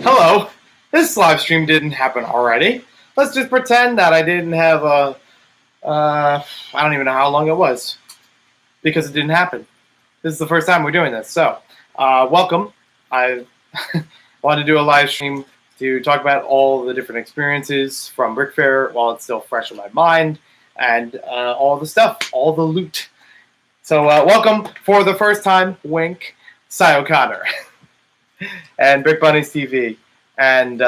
Hello. This live stream didn't happen already. Let's just pretend that I didn't have a. I don't even know how long it was because it didn't happen. This is the first time we're doing this. So, welcome. I wanted to do a live stream to talk about all the different experiences from BrickFair while it's still fresh in my mind and all the stuff, all the loot. So, welcome for the first time, wink, Cy O'Connor and Brick Bunnies TV. And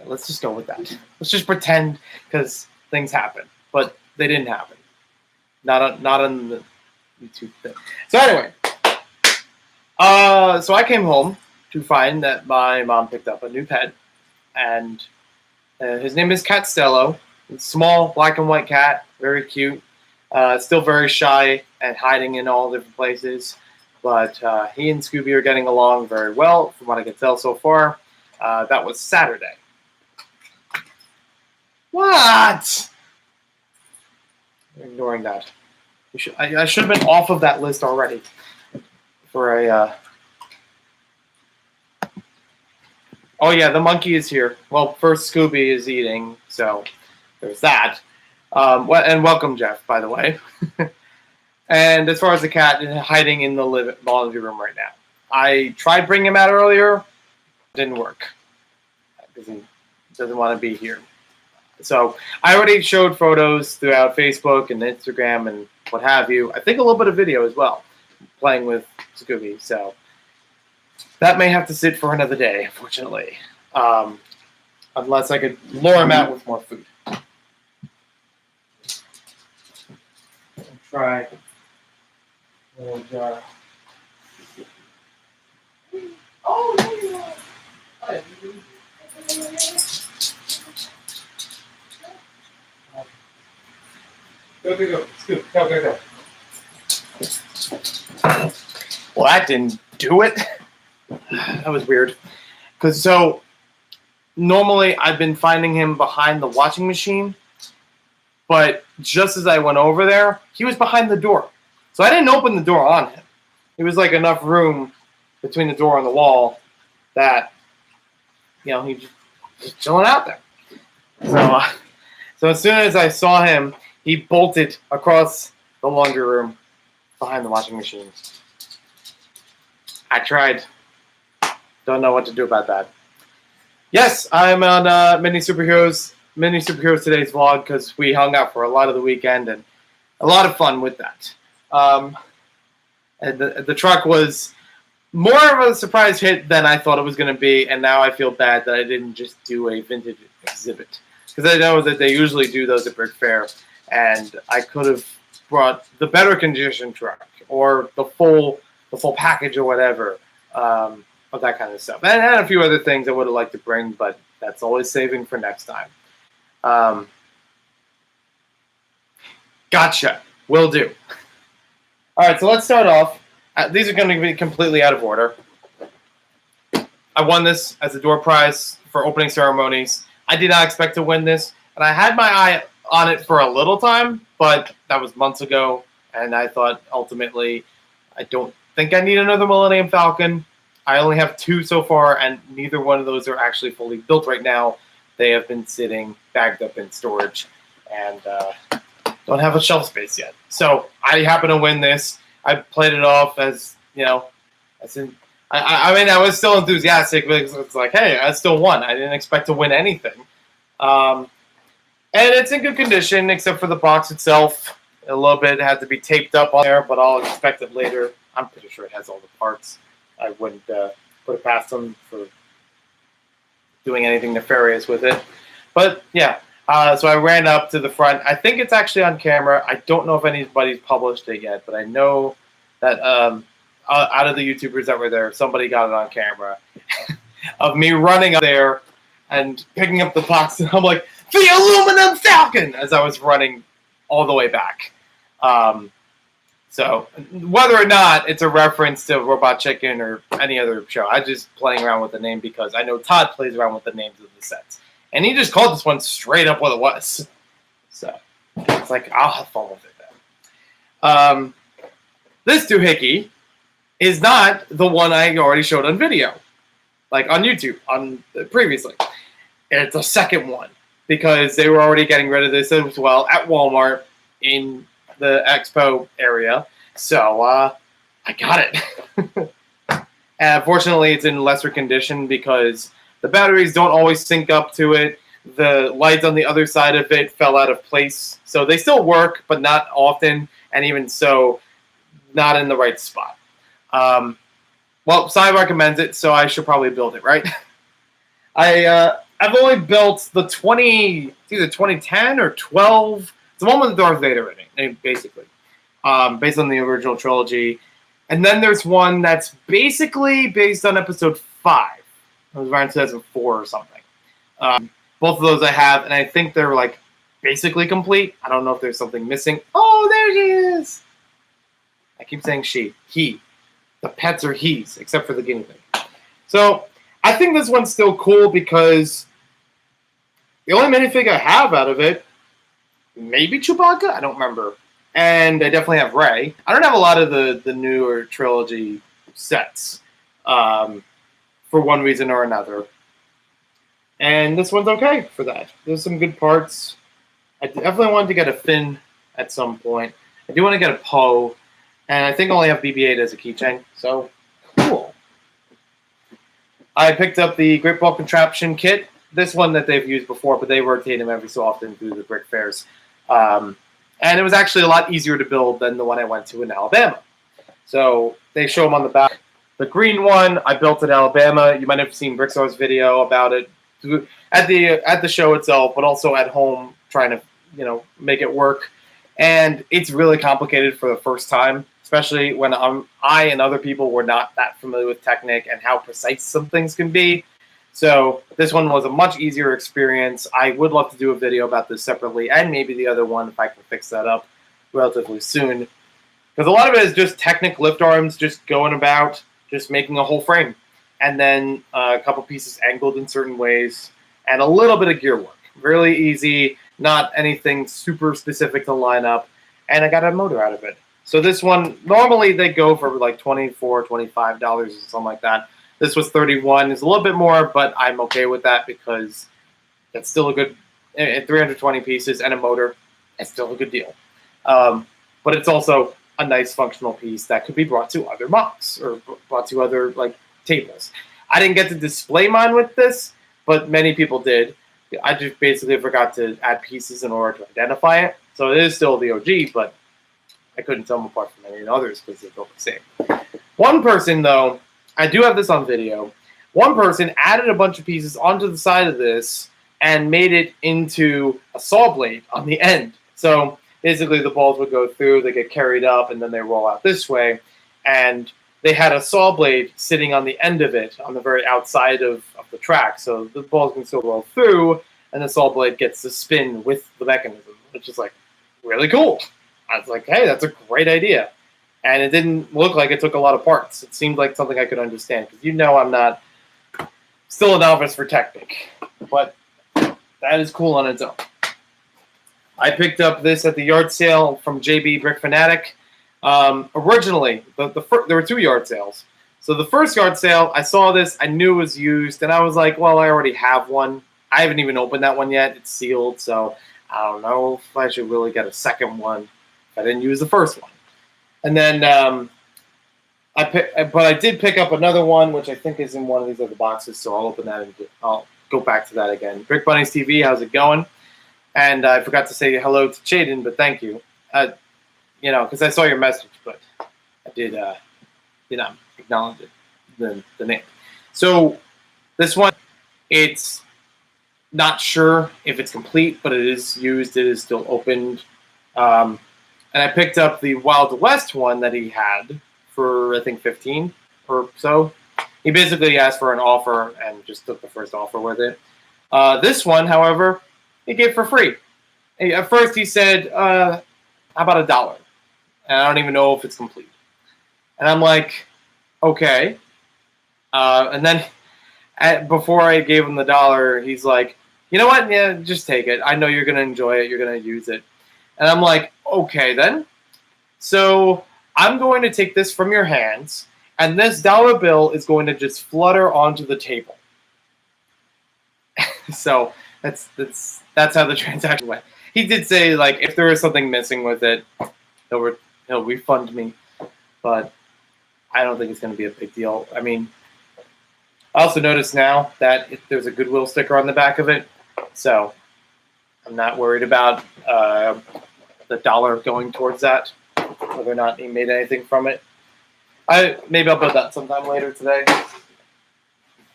let's just go with that. Let's just pretend because things happen, but they didn't happen. Not on the YouTube thing. So anyway, so I came home to find that my mom picked up a new pet, and his name is Catstello. It's a small black and white cat, very cute. Still very shy and hiding in all different places. But he and Scooby are getting along very well, from what I can tell so far. That was Saturday. What? Ignoring that. I should have been off of that list already. For a. Oh yeah, the monkey is here. Well, first Scooby is eating, so there's that. And welcome, Jeff, by the way. And as far as the cat, hiding in the laundry room right now. I tried bringing him out earlier. Didn't work. Because he doesn't want to be here. So I already showed photos throughout Facebook and Instagram and what have you. I think a little bit of video as well. Playing with Scooby. So that may have to sit for another day, unfortunately. Unless I could lure him out with more food. I'll try. And, oh, there you are. Hi. Go. Scoop. Go. Well, that didn't do it. That was weird. So, normally I've been finding him behind the washing machine. But just as I went over there, he was behind the door. So I didn't open the door on him. It was like enough room between the door and the wall that, he just chilling out there. So as soon as I saw him, he bolted across the laundry room behind the washing machine. I tried. Don't know what to do about that. Yes, I'm on Mini Superheroes today's vlog because we hung out for a lot of the weekend and a lot of fun with that. And the truck was more of a surprise hit than I thought it was going to be, and now I feel bad that I didn't just do a vintage exhibit because I know that they usually do those at BrickFair, and I could have brought the better condition truck or the full package or whatever of that kind of stuff, and a few other things I would have liked to bring, but that's always saving for next time. Gotcha. Will do. All right, so let's start off. These are going to be completely out of order. I won this as a door prize for opening ceremonies. I did not expect to win this, and I had my eye on it for a little time, but that was months ago, and I thought ultimately I don't think I need another Millennium Falcon. I only have 2 so far, and neither one of those are actually fully built right now. They have been sitting bagged up in storage, and don't have a shelf space yet. So I happen to win this. I played it off as, I was still enthusiastic because it's like, hey, I still won. I didn't expect to win anything. And it's in good condition except for the box itself. A little bit had to be taped up on there, but I'll expect it later. I'm pretty sure it has all the parts. I wouldn't put it past them for doing anything nefarious with it. But yeah. So I ran up to the front. I think it's actually on camera. I don't know if anybody's published it yet, but I know that out of the YouTubers that were there, somebody got it on camera of me running up there and picking up the box. And I'm like, the Aluminum Falcon, as I was running all the way back. So whether or not it's a reference to Robot Chicken or any other show, I'm just playing around with the name because I know Todd plays around with the names of the sets. And he just called this one straight up what it was. So it's like, I'll have fun with it then. This doohickey is not the one I already showed on video, like on YouTube, previously. It's a second one because they were already getting rid of this as well at Walmart in the expo area. So I got it. And fortunately, it's in lesser condition because the batteries don't always sync up to it. The lights on the other side of it fell out of place. So they still work, but not often. And even so, not in the right spot. Well, Sai recommends it, so I should probably build it, right? I've only built the it's either 2010 or 12. It's the one with Darth Vader in it, basically, based on the original trilogy. And then there's one that's basically based on Episode 5. It was around 2004 or something. Both of those I have, and I think they're like basically complete. I don't know if there's something missing. Oh, there she is! I keep saying she. He. The pets are he's, except for the guinea pig. So I think this one's still cool because the only minifig I have out of it, maybe Chewbacca? I don't remember. And I definitely have Rey. I don't have a lot of the newer trilogy sets for one reason or another. And this one's okay for that. There's some good parts. I definitely wanted to get a Finn at some point. I do want to get a Poe. And I think I only have BB-8 as a keychain. So, cool. I picked up the Great Ball Contraption kit. This one that they've used before, but they rotate them every so often through the BrickFairs. And it was actually a lot easier to build than the one I went to in Alabama. So they show them on the back. The green one, I built in Alabama. You might have seen Brickstar's video about it at the show itself, but also at home trying to make it work. And it's really complicated for the first time, especially when I and other people were not that familiar with Technic and how precise some things can be. So this one was a much easier experience. I would love to do a video about this separately, and maybe the other one if I can fix that up relatively soon. Because a lot of it is just Technic lift arms, just going about, just making a whole frame. And then a couple pieces angled in certain ways, and a little bit of gear work. Really easy, not anything super specific to line up. And I got a motor out of it. So this one, normally they go for like $24, $25 or something like that. This was $31. It's a little bit more, but I'm okay with that because it's still a good 320 pieces and a motor. It's still a good deal. But it's also a nice functional piece that could be brought to other mocks or brought to other like tables. I didn't get to display mine with this, but many people did. I just basically forgot to add pieces in order to identify it. So it is still the OG, but I couldn't tell them apart from any others because they're both the same. One person, though, I do have this on video. One person added a bunch of pieces onto the side of this and made it into a saw blade on the end. So basically the balls would go through, they get carried up, and then they roll out this way. And they had a saw blade sitting on the end of it, on the very outside of the track. So the balls can still roll through, and the saw blade gets to spin with the mechanism, which is like really cool. I was like, hey, that's a great idea. And it didn't look like it took a lot of parts. It seemed like something I could understand, because I'm not still a novice for Technic. But that is cool on its own. I picked up this at the yard sale from JB Brick Fanatic. Originally, there were two yard sales. So the first yard sale, I saw this, I knew it was used, and I was like, well, I already have one. I haven't even opened that one yet. It's sealed, so I don't know if I should really get a second one if I didn't use the first one. And then but I did pick up another one, which I think is in one of these other boxes, so I'll open that and I'll go back to that again. Brick Bunnies TV, how's it going? And I forgot to say hello to Chaden, but thank you. Because I saw your message, but I did acknowledge it, the name. So this one, it's not sure if it's complete, but it is used. It is still opened. And I picked up the Wild West one that he had for, I think, $15 or so. He basically asked for an offer and just took the first offer with it. This one, however, he gave for free. At first he said, how about $1? And I don't even know if it's complete. And I'm like, okay. And then before I gave him the $1, he's like, you know what? Yeah, just take it. I know you're going to enjoy it. You're going to use it. And I'm like, okay then. So I'm going to take this from your hands, And this dollar bill is going to just flutter onto the table. So that's how the transaction went. He did say, like, if there is something missing with it, he'll refund me, but I don't think it's going to be a big deal. I mean, I also noticed now that there's a Goodwill sticker on the back of it, so I'm not worried about the dollar going towards that, whether or not he made anything from it. Maybe I'll put that sometime later today.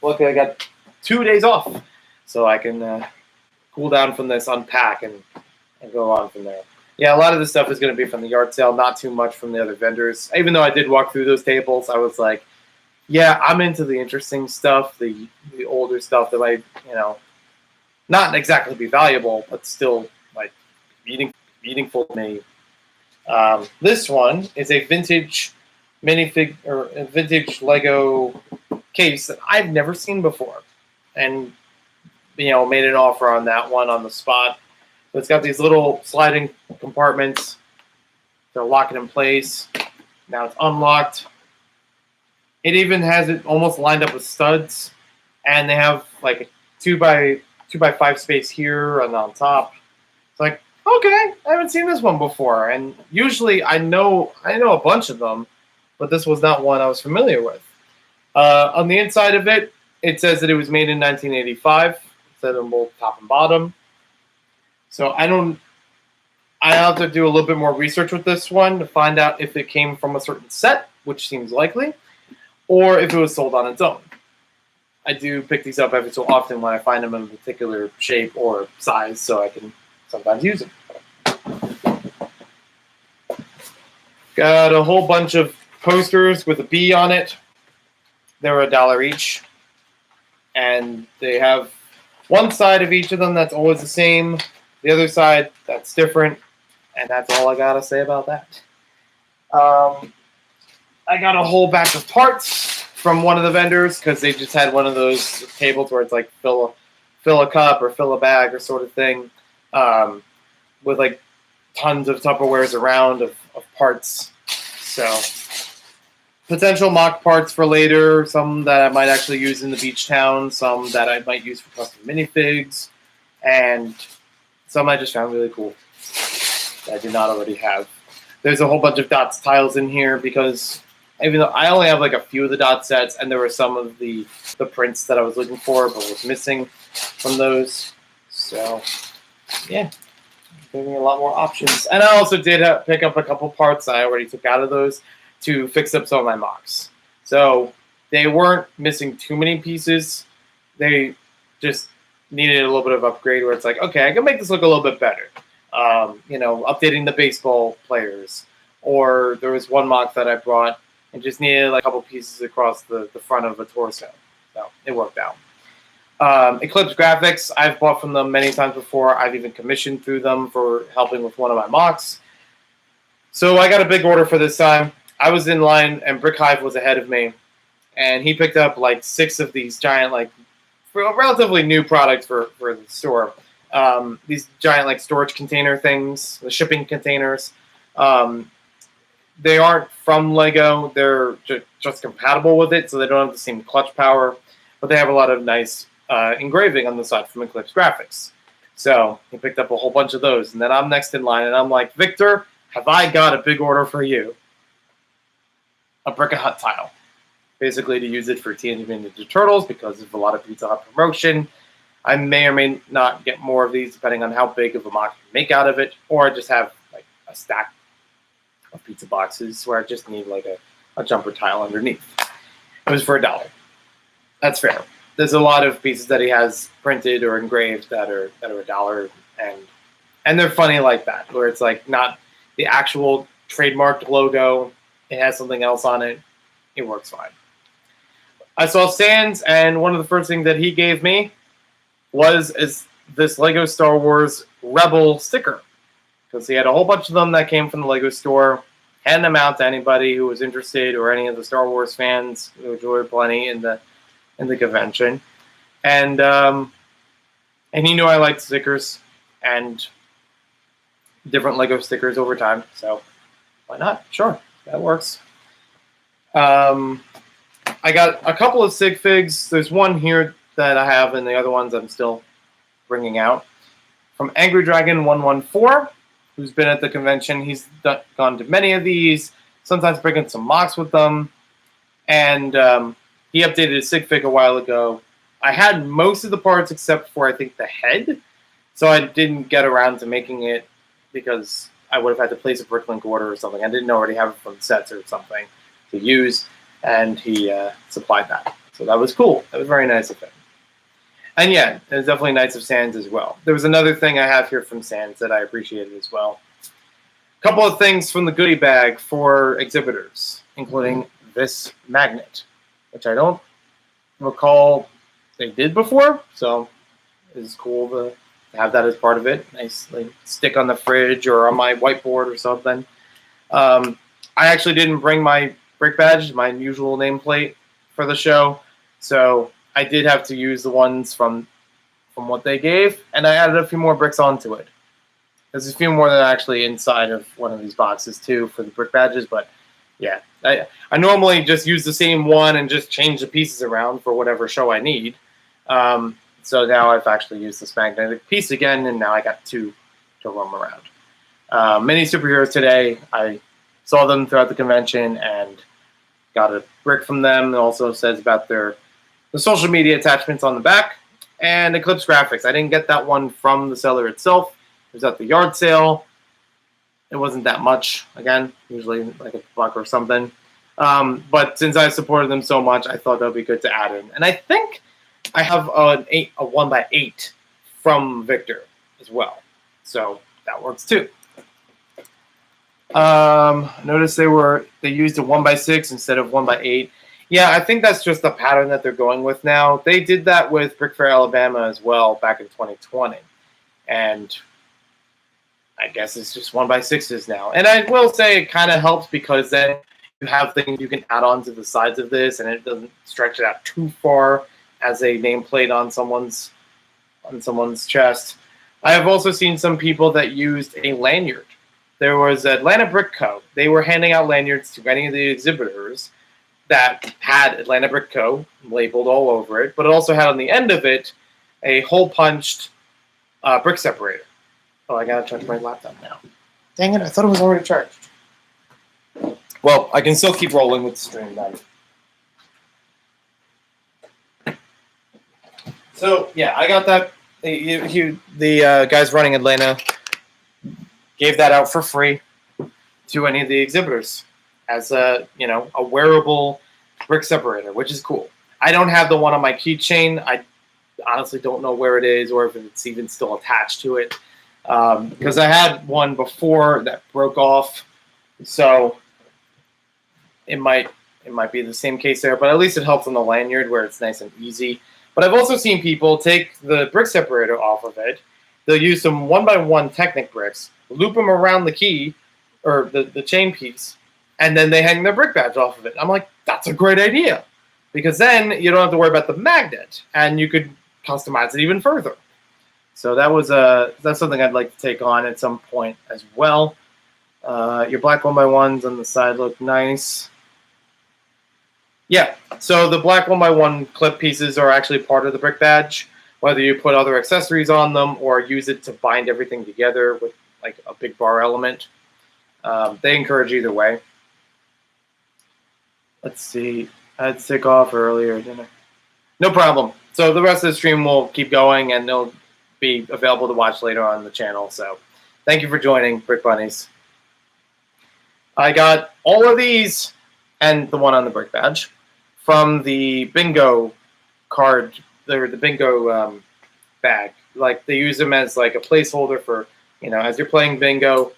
Luckily, I got 2 days off, so I can cool down from this, unpack, and go on from there. Yeah, a lot of this stuff is going to be from the yard sale, not too much from the other vendors. Even though I did walk through those tables, I was like, yeah, I'm into the interesting stuff, the older stuff that might, not exactly be valuable, but still like meaningful to me. This one is a vintage minifig or a vintage Lego case that I've never seen before, and made an offer on that one on the spot. So it's got these little sliding compartments. They'll lock it in place. Now it's unlocked. It even has it almost lined up with studs, and they have like a 2x5 space here and on top. It's like, okay, I haven't seen this one before, and usually I know a bunch of them, but this was not one I was familiar with. On the inside of it, it says that it was made in 1985. It said on both top and bottom. So I have to do a little bit more research with this one to find out if it came from a certain set, which seems likely, or if it was sold on its own. I do pick these up every so often when I find them in a particular shape or size, so I can sometimes use them. Got a whole bunch of posters with a B on it. They're $1 each, and they have one side of each of them that's always the same, the other side that's different, and that's all I gotta say about that. I got a whole batch of parts from one of the vendors because they just had one of those tables where it's like fill a cup or fill a bag or sort of thing, with like tons of Tupperwares around of parts. So potential mock parts for later, some that I might actually use in the beach town, some that I might use for custom minifigs, and some I just found really cool that I did not already have. There's a whole bunch of dots tiles in here because even though I only have like a few of the dot sets, and there were some of the prints that I was looking for but was missing from those. So yeah, giving me a lot more options. And I also did pick up a couple parts I already took out of those to fix up some of my mocks. So they weren't missing too many pieces. They just needed a little bit of upgrade where it's like, okay, I can make this look a little bit better. Updating the baseball players. Or there was one mock that I brought and just needed like a couple pieces across the front of a torso. So it worked out. Eclipse Graphics, I've bought from them many times before. I've even commissioned through them for helping with one of my mocks. So I got a big order for this time. I was in line, and Brick Hive was ahead of me, and he picked up like 6 of these giant, like, relatively new products for the store. These giant like storage container things, the shipping containers. They aren't from Lego. They're just compatible with it, so they don't have the same clutch power, but they have a lot of nice engraving on the side from Eclipse Graphics. So he picked up a whole bunch of those, and then I'm next in line, and I'm like, Victor, have I got a big order for you? A Brick Hut tile. Basically to use it for Teenage Mutant Ninja Turtles because of a lot of Pizza Hut promotion. I may or may not get more of these depending on how big of a mock I can make out of it, or I just have like a stack of pizza boxes where I just need like a jumper tile underneath. It was for $1. That's fair. There's a lot of pieces that he has printed or engraved that are $1, and they're funny like that, where it's like not the actual trademarked logo. It has something else on it. It works fine. I saw Sans, and one of the first things that he gave me was this Lego Star Wars Rebel sticker, because he had a whole bunch of them that came from the Lego store. Handed them out to anybody who was interested, or any of the Star Wars fans, which were plenty in the convention. And he knew I liked stickers and different Lego stickers over time, so why not? Sure, that works. I got a couple of sig figs. There's one here that I have, and the other ones I'm still bringing out. From Angry Dragon 114, who's been at the convention. He's gone to many of these, sometimes bringing some mocks with them. And he updated his sig fig a while ago. I had most of the parts except for, I think, the head. So I didn't get around to making it because I would have had to place a Bricklink order or something. I didn't already have it from sets or something to use. And he supplied that. So that was cool. That was very nice of him. And yeah, it was definitely nice of Sans as well. There was another thing I have here from Sans that I appreciated as well. A couple of things from the goodie bag for exhibitors, including this magnet, which I don't recall they did before. So it's cool to have that as part of it. Nicely stick on the fridge or on my whiteboard or something. I actually didn't bring my brick badge, my usual nameplate for the show. So I did have to use the ones from what they gave, and I added a few more bricks onto it. There's a few more that are actually inside of one of these boxes too for the brick badges, but yeah. I normally just use the same one and just change the pieces around for whatever show I need. So now I've actually used this magnetic piece again, and now I got two to roam around. Many superheroes today, I saw them throughout the convention and got a brick from them. It also says about the social media attachments on the back and Eclipse graphics. I didn't get that one from the seller itself. It was at the yard sale. It wasn't that much, again, usually like a buck or something. But since I supported them so much, I thought that would be good to add in. And I think I have a 1x8 from Victor as well. So that works too. Notice they used a 1x6 instead of 1x8. Yeah, I think that's just the pattern that they're going with now. They did that with BrickFair Alabama as well back in 2020. And I guess it's just 1x6s now. And I will say it kind of helps because then you have things you can add on to the sides of this and it doesn't stretch it out too far as a nameplate on someone's chest. I have also seen some people that used a lanyard. There was Atlanta Brick Co. They were handing out lanyards to many of the exhibitors that had Atlanta Brick Co. labeled all over it, but it also had on the end of it a hole-punched brick separator. Oh, I gotta charge my laptop now. Dang it, I thought it was already charged. Well, I can still keep rolling with the stream then. So, yeah, I got that. The guys running Atlanta gave that out for free to any of the exhibitors as a wearable brick separator, which is cool. I don't have the one on my keychain. I honestly don't know where it is or if it's even still attached to it. Because I had one before that broke off, so it might be the same case there, but at least it helps on the lanyard where it's nice and easy. But I've also seen people take the brick separator off of it. They'll use some 1x1 Technic bricks, loop them around the key or the chain piece, and then they hang their brick badge off of it. I'm like, that's a great idea, because then you don't have to worry about the magnet, and you could customize it even further. So that's something I'd like to take on at some point as well. Your black 1x1s on the side look nice. Yeah, so the black 1x1 clip pieces are actually part of the brick badge, whether you put other accessories on them or use it to bind everything together with like a big bar element. They encourage either way. Let's see. I had to take off earlier, didn't I? No problem. So the rest of the stream will keep going, and they'll be available to watch later on the channel. So thank you for joining, Brick Bunnies. I got all of these and the one on the brick badge from the bingo card, the bingo bag. Like they use them as like a placeholder for, as you're playing bingo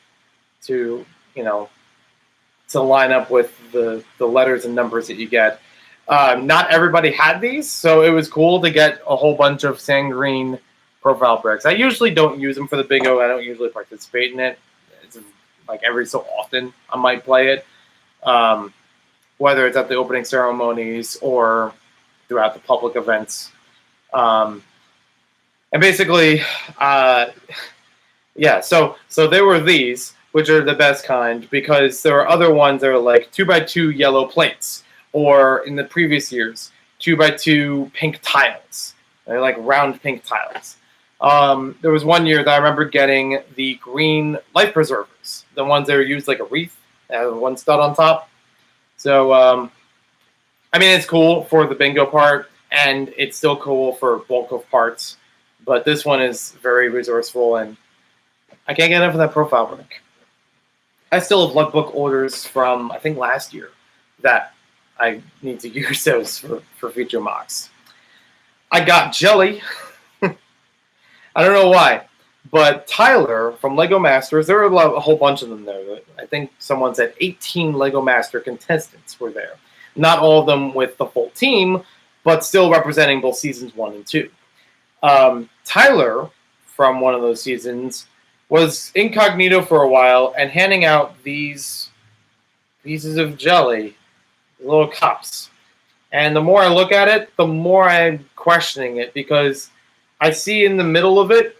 to, to line up with the letters and numbers that you get. Not everybody had these, so it was cool to get a whole bunch of sand green profile bricks. I usually don't use them for the bingo. I don't usually participate in it. It's like every so often I might play it, whether it's at the opening ceremonies or throughout the public events. And basically, yeah, so there were these. which are the best kind, because there are other ones that are like 2x2 yellow plates, or in the previous years, 2x2 pink tiles. They're like round pink tiles. There was one year that I remember getting the green life preservers, the ones that are used like a wreath, one stud on top. So, I mean, it's cool for the bingo part, and it's still cool for bulk of parts. But this one is very resourceful, and I can't get enough of that profile brick. I still have luckbook orders from, I think, last year that I need to use those for future mocks. I got jelly. I don't know why, but Tyler from Lego Masters, there were a whole bunch of them there. I think someone said 18 Lego Master contestants were there. Not all of them with the full team, but still representing both seasons 1 and 2. Tyler, from one of those seasons, was incognito for a while and handing out these pieces of jelly, little cups. And the more I look at it, the more I'm questioning it, because I see in the middle of it,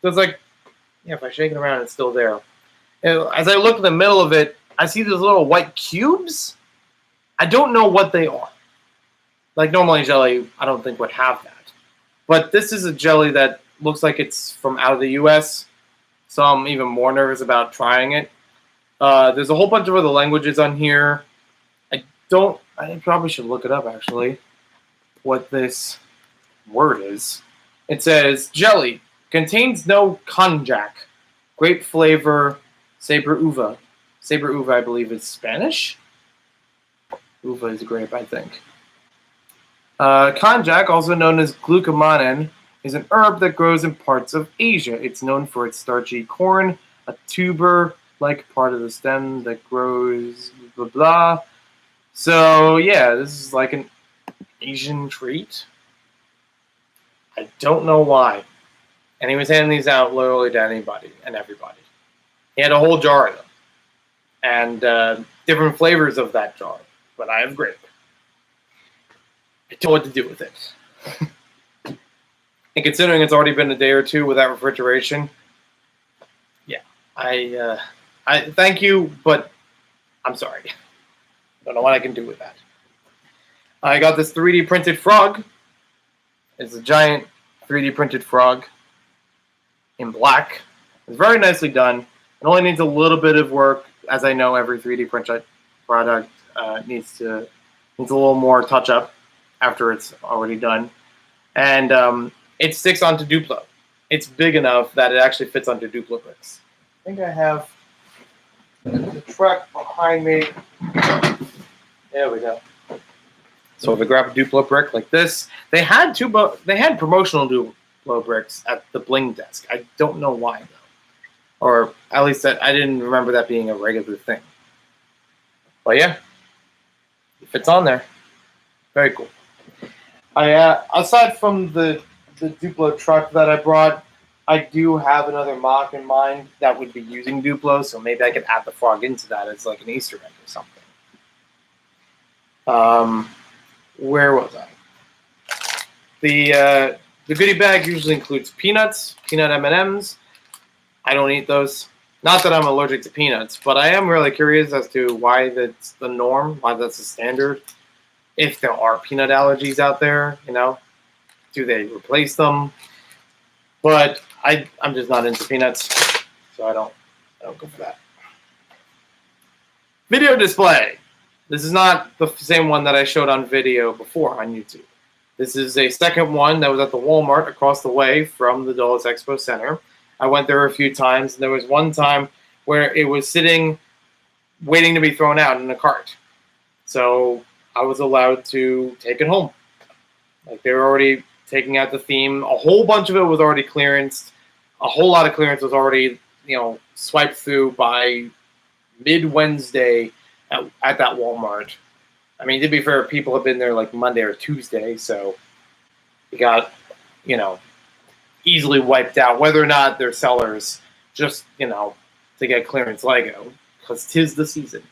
there's like, yeah, if I shake it around, it's still there. And as I look in the middle of it, I see these little white cubes. I don't know what they are. Like, normally jelly, I don't think would have that. But this is a jelly that looks like it's from out of the U.S., so I'm even more nervous about trying it. There's a whole bunch of other languages on here. I probably should look it up, actually, what this word is. It says, jelly, contains no konjac, grape flavor, saber uva. Saber uva, I believe, is Spanish. Uva is grape, I think. Konjac, also known as glucomannan, is an herb that grows in parts of Asia. It's known for its starchy corn, a tuber-like part of the stem that grows blah blah. So yeah, this is like an Asian treat. I don't know why. And he was handing these out literally to anybody and everybody. He had a whole jar of them. And different flavors of that jar. But I have grape. I don't know what to do with it. And considering it's already been a day or two without refrigeration, yeah, I thank you, but I'm sorry. I don't know what I can do with that. I got this 3D printed frog. It's a giant 3D printed frog in black. It's very nicely done. It only needs a little bit of work, as I know every 3D printed product needs a little more touch up after it's already done. And it sticks onto Duplo. It's big enough that it actually fits onto Duplo bricks. I think I have the truck behind me. There we go. So if I grab a Duplo brick like this, they had promotional Duplo bricks at the Bling desk. I don't know why though, or at least I didn't remember that being a regular thing. But yeah, it fits on there. Very cool. Aside from the Duplo truck that I brought, I do have another mock in mind that would be using Duplo, so maybe I could add the frog into that as like an Easter egg or something. Where was I? The goodie bag usually includes peanuts, peanut M&Ms. I don't eat those. Not that I'm allergic to peanuts, but I am really curious as to why that's the norm, why that's the standard. If there are peanut allergies out there, you know, do they replace them? But I'm just not into peanuts, so I don't go for that. Video display. This is not the same one that I showed on video before on YouTube. This is a second one that was at the Walmart across the way from the Dulles Expo Center. I went there a few times, and there was one time where it was sitting, waiting to be thrown out in a cart. So I was allowed to take it home. Like, they were already taking out the theme. A whole bunch of it was already clearanced. A whole lot of clearance was already, swiped through by mid-Wednesday at that Walmart. I mean, to be fair, people have been there like Monday or Tuesday, so it got, easily wiped out, whether or not they're sellers, just, to get clearance Lego, because 'tis the season.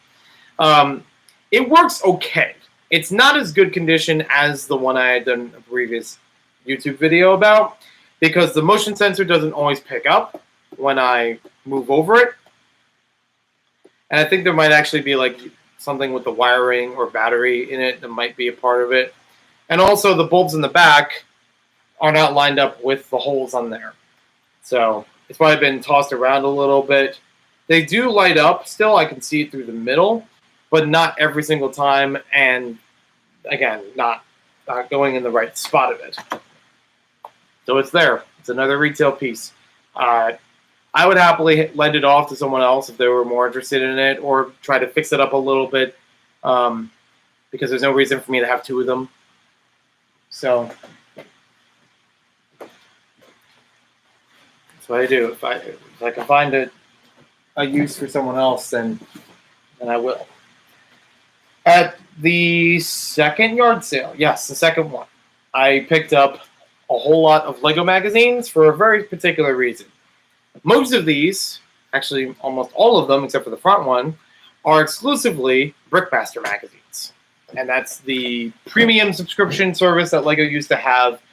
It works okay. It's not as good condition as the one I had done a previous YouTube video about, because the motion sensor doesn't always pick up when I move over it. And I think there might actually be like something with the wiring or battery in it that might be a part of it. And also the bulbs in the back are not lined up with the holes on there. So it's probably been tossed around a little bit. They do light up still. I can see it through the middle, but not every single time. And again, not going in the right spot of it. So it's there. It's another retail piece. I would happily lend it off to someone else if they were more interested in it, or try to fix it up a little bit, because there's no reason for me to have two of them. So that's what I do. If I can find a use for someone else, then I will. At the second yard sale, yes, the second one, I picked up a whole lot of Lego magazines for a very particular reason. Most of these, actually almost all of them except for the front one, are exclusively BrickMaster magazines. And that's the premium subscription service that Lego used to have,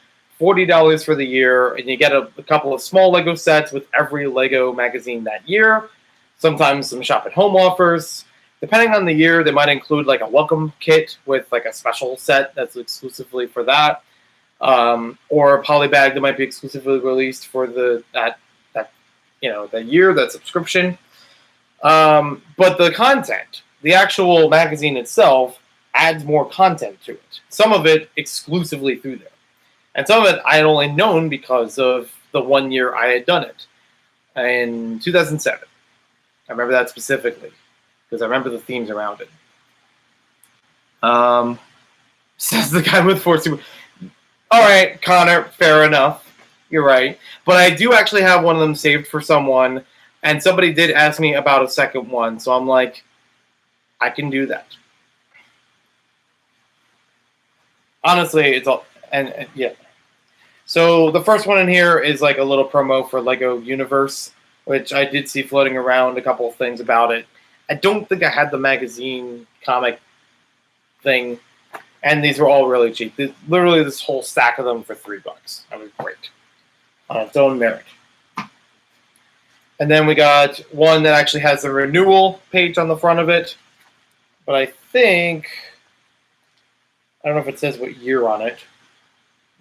$40 for the year, and you get a couple of small Lego sets with every Lego magazine that year, sometimes some shop at home offers. Depending on the year, they might include like a welcome kit with like a special set that's exclusively for that, or a poly bag that might be exclusively released for that year, that subscription. But the content, the actual magazine itself, adds more content to it. Some of it exclusively through there, and some of it I had only known because of the 1 year I had done it in 2007. I remember that specifically because I remember the themes around it. Says the guy with 4 super. All right, Connor, fair enough. You're right. But I do actually have one of them saved for someone, and somebody did ask me about a second one, so I'm like, I can do that. Honestly, it's all, and yeah. So the first one in here is like a little promo for Lego Universe, which I did see floating around a couple of things about it. I don't think I had the magazine comic thing, and these were all really cheap. Literally this whole stack of them for $3. That was great on its own merit. And then we got one that actually has the renewal page on the front of it, but I don't know if it says what year on it.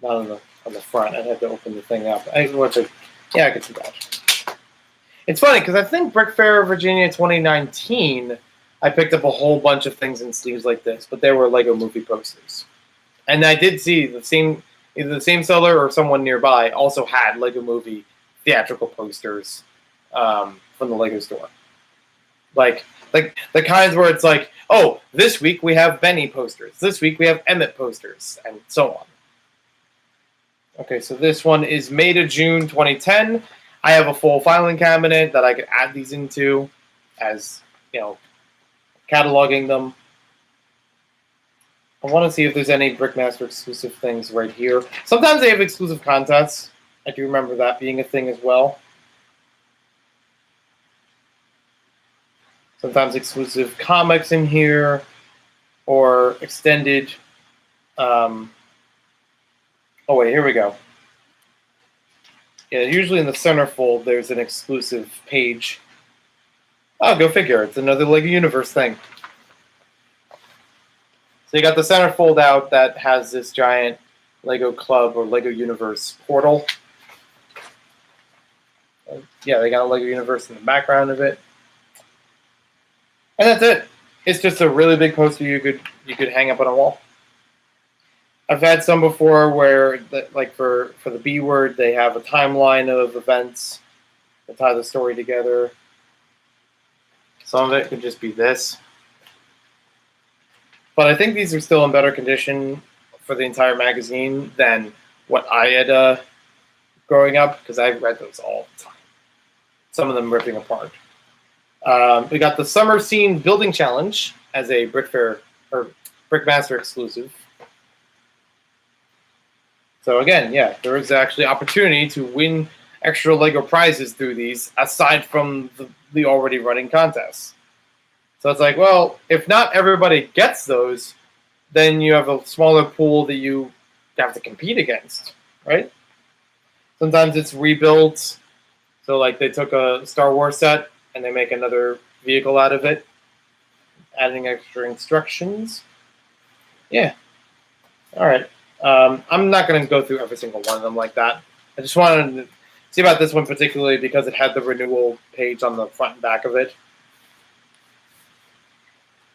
Not on the front. I'd have to open the thing up. I can see that. It's funny because I think BrickFair Virginia 2019, I picked up a whole bunch of things in sleeves like this, but they were Lego movie posters. And I did see either the same seller or someone nearby also had Lego movie theatrical posters from the Lego store. Like the kinds where it's like, oh, this week we have Benny posters. This week we have Emmett posters, and so on. Okay, so this one is May to June 2010. I have a full filing cabinet that I could add these into as, cataloging them. I want to see if there's any BrickMaster exclusive things right here. Sometimes they have exclusive contests. I do remember that being a thing as well. Sometimes exclusive comics in here, or extended. Oh wait, here we go. Yeah, usually in the centerfold there's an exclusive page. Oh, go figure. It's another Lego Universe thing. So you got the centerfold out that has this giant Lego Club or Lego Universe portal. Yeah, they got a Lego Universe in the background of it. And that's it. It's just a really big poster you could hang up on a wall. I've had some before where, like for the B word, they have a timeline of events that tie the story together. Some of it could just be this. But I think these are still in better condition for the entire magazine than what I had growing up, because I read those all the time. Some of them ripping apart. We got the Summer Scene Building Challenge as a BrickFair or BrickMaster exclusive. So again, yeah, there is actually opportunity to win extra Lego prizes through these, aside from the already running contests. So it's like, well, if not everybody gets those, then you have a smaller pool that you have to compete against, right? Sometimes it's rebuilds. So like they took a Star Wars set and they make another vehicle out of it. adding extra instructions. Yeah. All right. I'm not going to go through every single one of them like that. I just wanted to see about this one particularly because it had the renewal page on the front and back of it.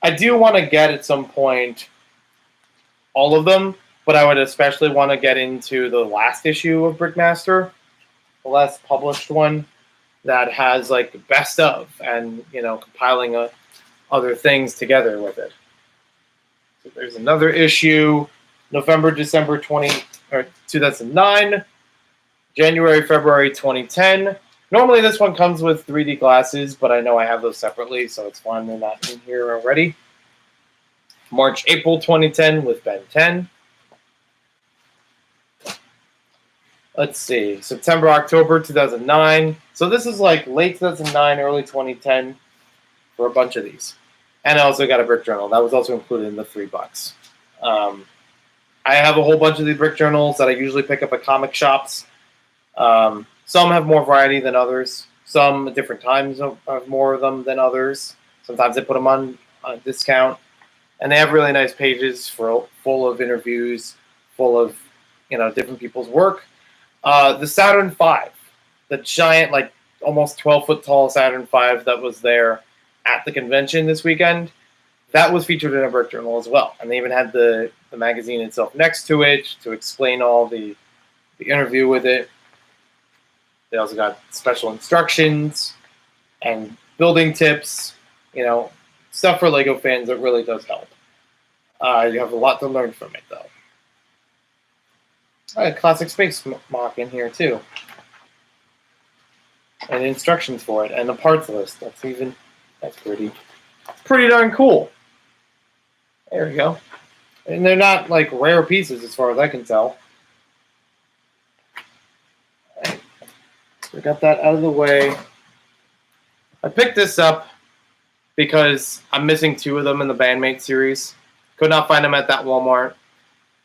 I do want to get at some point all of them, but I would especially want to get into the last issue of Brickmaster, the last published one that has like best of and compiling other things together with it. So there's another issue, November, December 2009, January, February 2010. Normally this one comes with 3D glasses, but I know I have those separately, so it's fine they're not in here already. March, April 2010 with Ben 10. Let's see, September, October 2009. So this is like late 2009, early 2010 for a bunch of these. And I also got a brick journal. That was also included in the $3. I have a whole bunch of these brick journals that I usually pick up at comic shops. Some have more variety than others. Some at different times have more of them than others. Sometimes they put them on discount. And they have really nice pages full of interviews, full of different people's work. The Saturn V, the giant, like almost 12-foot tall Saturn V that was there at the convention this weekend, that was featured in a brick journal as well. And they even had the magazine itself next to it to explain all the interview with it. They also got special instructions and building tips, stuff for LEGO fans that really does help. You have a lot to learn from it, though. I had Classic Space mock in here, too. And instructions for it, and the parts list. That's pretty darn cool. There we go. And they're not, like, rare pieces as far as I can tell. All right. So we got that out of the way. I picked this up because I'm missing 2 of them in the Bandmate series. Could not find them at that Walmart.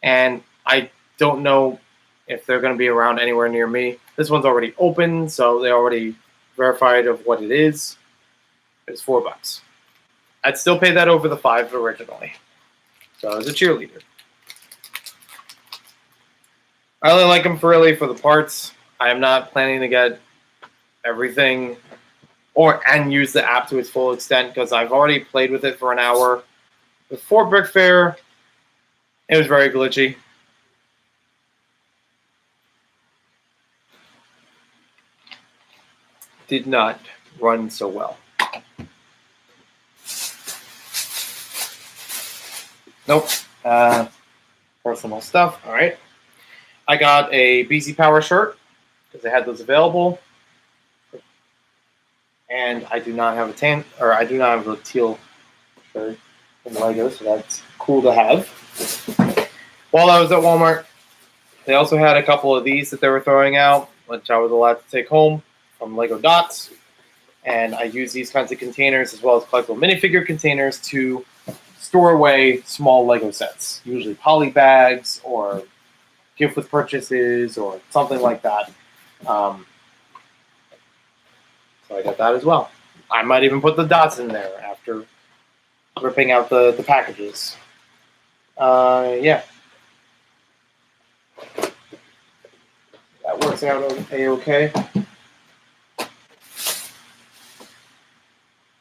And I don't know if they're going to be around anywhere near me. This one's already open, so they already verified of what it is. It's $4. I'd still pay that over the $5 originally. So as a cheerleader. I only like them for the parts. I am not planning to get everything and use the app to its full extent because I've already played with it for an hour. Before BrickFair, it was very glitchy. Did not run so well. Nope. Personal stuff. All right. I got a BC Power shirt because they had those available. And I do not have a teal shirt from LEGO, so that's cool to have. While I was at Walmart, they also had a couple of these that they were throwing out, which I was allowed to take home from LEGO Dots. And I use these kinds of containers as well as collectible minifigure containers to store away small LEGO sets, usually poly bags or gift with purchases or something like that. So I got that as well. I might even put the dots in there after ripping out the packages. Yeah. That works out a-okay.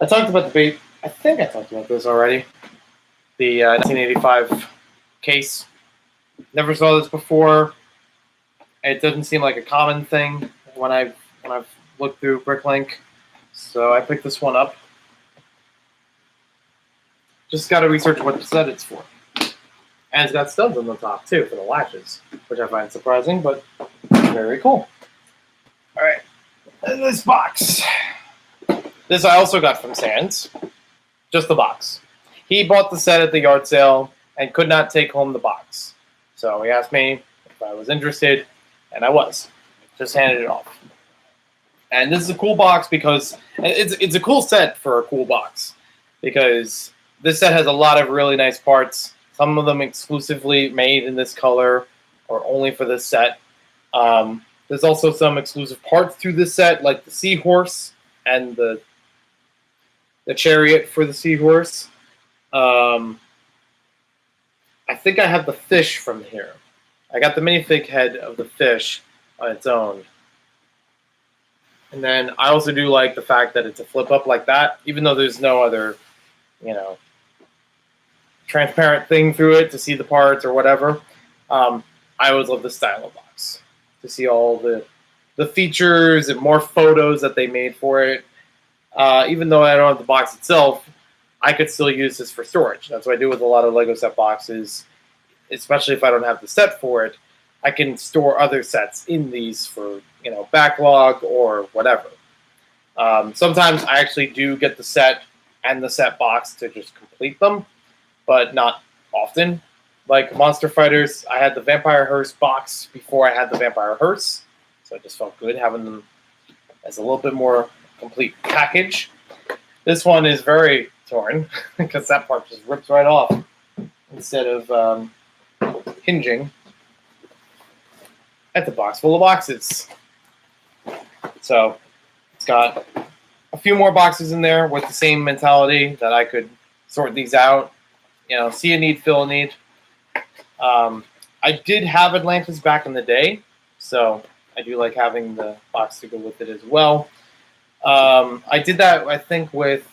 I talked about I think I talked about this already. The 1985 case. Never saw this before. It doesn't seem like a common thing when I've looked through BrickLink. So I picked this one up. Just got to research what set it's for. And it's got studs on the top, too, for the latches, which I find surprising, but very cool. All right. And this box. This I also got from Sans. Just the box. He bought the set at the yard sale and could not take home the box. So he asked me if I was interested, and I was. Just handed it off. And this is a cool box because it's a cool set for a cool box. Because this set has a lot of really nice parts. Some of them exclusively made in this color or only for this set. There's also some exclusive parts to this set, like the seahorse and the chariot for the seahorse. I think I have the fish from here. I got the minifig head of the fish on its own. And then I also do like the fact that it's a flip up like that, even though there's no other, transparent thing through it to see the parts or whatever. I always love the stylo box to see all the features and more photos that they made for it. Even though I don't have the box itself, I could still use this for storage. That's what I do with a lot of Lego set boxes, especially if I don't have the set for it. I can store other sets in these for backlog or whatever. Sometimes I actually do get the set and the set box to just complete them, but not often. Like Monster Fighters, I had the Vampire Hearse box before I had the Vampire Hearse, so it just felt good having them as a little bit more complete package. This one is very torn because that part just rips right off instead of hinging. That's a box full of boxes. So it's got a few more boxes in there with the same mentality that I could sort these out. See a need, fill a need. I did have Atlantis back in the day, so I do like having the box to go with it as well. I did that, I think, with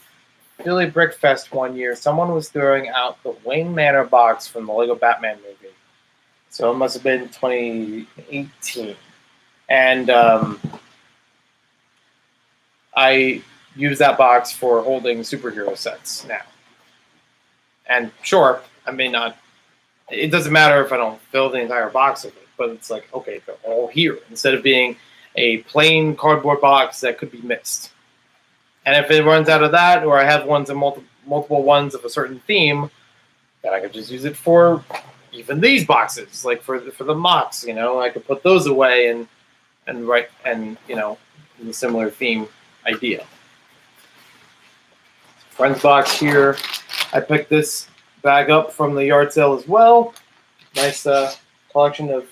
Philly BrickFest one year. Someone was throwing out the Wayne Manor box from the Lego Batman movie. So it must have been 2018. And I use that box for holding superhero sets now. And sure, I may not, it doesn't matter if I don't fill the entire box of it, but it's like, okay, they're all here instead of being a plain cardboard box that could be missed. And if it runs out of that, or I have ones and multiple ones of a certain theme, then I could just use it for even these boxes, like for the mocks. I could put those away in the similar theme idea. Friends box here. I picked this bag up from the yard sale as well. Nice collection of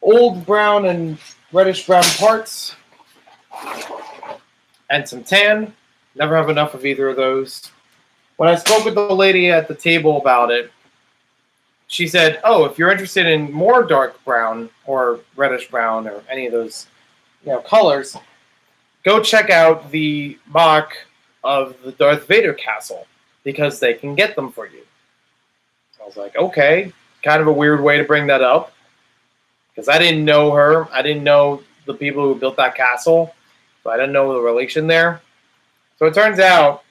old brown and reddish brown parts. And some tan. Never have enough of either of those. When I spoke with the lady at the table about it, she said, oh, if you're interested in more dark brown or reddish brown or any of those colors, go check out the mock of the Darth Vader castle, because they can get them for you. I was like, okay, kind of a weird way to bring that up, because I didn't know her. I didn't know the people who built that castle, so I didn't know the relation there. So it turns out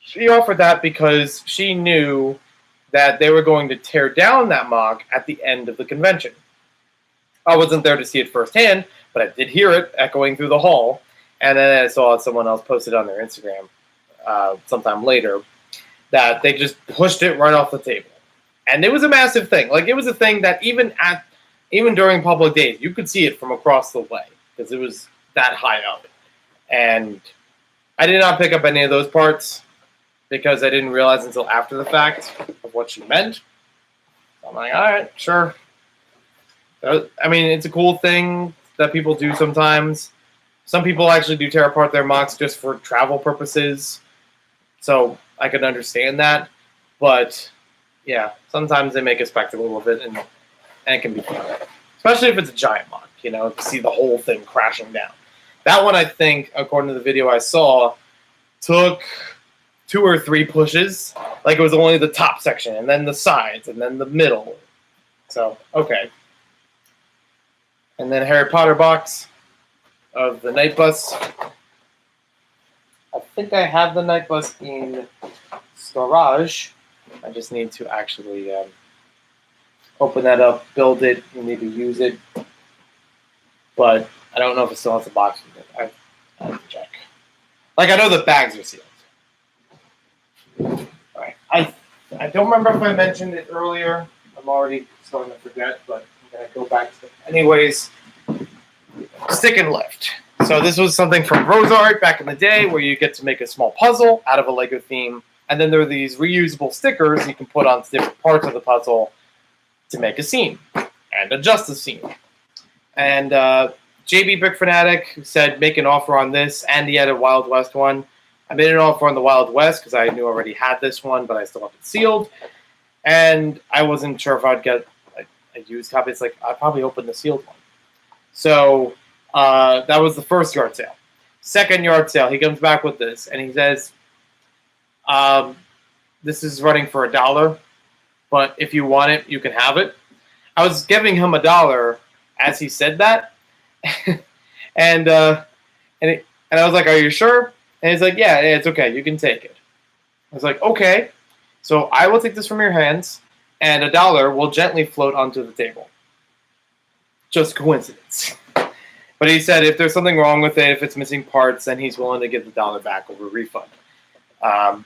she offered that because she knew that they were going to tear down that mock at the end of the convention. I wasn't there to see it firsthand, but I did hear it echoing through the hall, and then I saw someone else posted on their Instagram sometime later that they just pushed it right off the table. And it was a massive thing. Like, it was a thing that even during public days, you could see it from across the way because it was that high up. And I did not pick up any of those parts because I didn't realize until after the fact of what she meant. So I'm like, all right, sure. I mean, it's a cool thing that people do sometimes. Some people actually do tear apart their mocks just for travel purposes. So I can understand that. But yeah, sometimes they make a spectacle of it, and it can be fun. Especially if it's a giant mock, to see the whole thing crashing down. That one, I think, according to the video I saw, took 2 or 3 pushes. Like, it was only the top section, and then the sides, and then the middle. So, okay. And then Harry Potter box of the Night Bus. I think I have the Night Bus in storage. I just need to actually open that up, build it, and maybe use it. But I don't know if it still has a box with it. I have to check. Like, I know the bags are sealed. Alright. I don't remember if I mentioned it earlier. I'm already starting to forget, but I'm going to go back to it. Anyways, stick and lift. So this was something from RoseArt back in the day where you get to make a small puzzle out of a Lego theme. And then there are these reusable stickers you can put on different parts of the puzzle to make a scene and adjust the scene. And JB Brick Fanatic said make an offer on this, and he had a Wild West one. I made an offer on the Wild West because I knew I already had this one, but I still have it sealed. And I wasn't sure if I'd get a used copy. It's like, I'd probably open the sealed one. So that was the first yard sale. Second yard sale, he comes back with this, and he says, this is running for $1, but if you want it, you can have it. I was giving him $1 as he said that, and I was like, "Are you sure?" And he's like, "Yeah, it's okay. You can take it." I was like, "Okay." So I will take this from your hands, and $1 will gently float onto the table. Just coincidence. But he said if there's something wrong with it, if it's missing parts, then he's willing to give the $1 back over refund. So I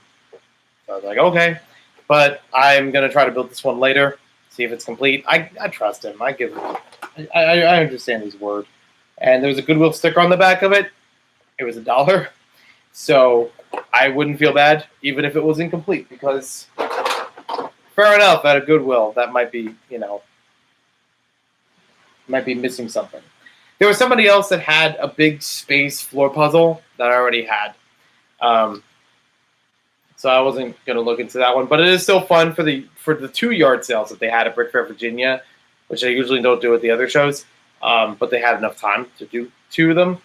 was like, okay. But I'm going to try to build this one later, see if it's complete. I trust him. I understand his word. And there's a Goodwill sticker on the back of it. It was $1. So I wouldn't feel bad, even if it was incomplete, because fair enough, at a Goodwill, that might be, might be missing something. There was somebody else that had a big space floor puzzle that I already had. So I wasn't going to look into that one. But it is still fun for the 2 yard sales that they had at BrickFair, Virginia, which I usually don't do at the other shows. But they had enough time to do 2 of them.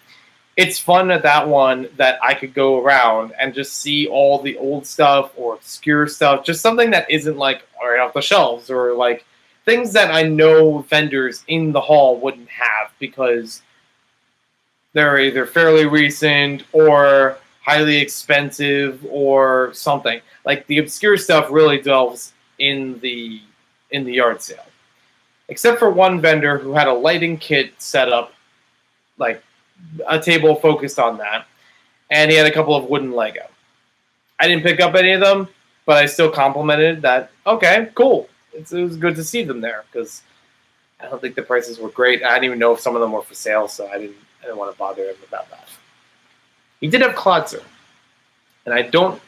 It's fun at that one that I could go around and just see all the old stuff or obscure stuff. Just something that isn't like right off the shelves, or like things that I know vendors in the hall wouldn't have because they're either fairly recent or highly expensive or something. Like the obscure stuff really delves in the yard sale. Except for one vendor who had a lighting kit set up, like a table focused on that, and he had a couple of wooden Lego. I didn't pick up any of them, but I still complimented that, okay, cool. It was good to see them there, because I don't think the prices were great. I didn't even know if some of them were for sale, so I didn't want to bother him about that. He did have Klotzer, and I don't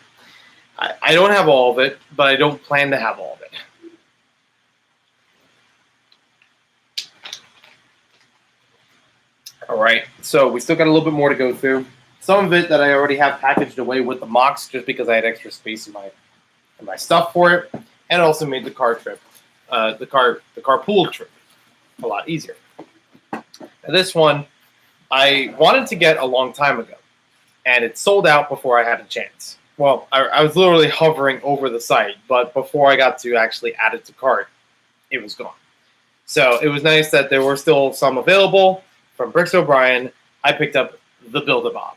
have all of it, but I don't plan to have all of it. All right, so we still got a little bit more to go through. Some of it that I already have packaged away with the mocks, just because I had extra space in my stuff for it, and it also made the car trip, the carpool trip, a lot easier. Now, this one I wanted to get a long time ago, and it sold out before I had a chance. Well, I was literally hovering over the site, but before I got to actually add it to cart, it was gone. So it was nice that there were still some available. From Bricks O'Brien, I picked up the Build-A-Bob.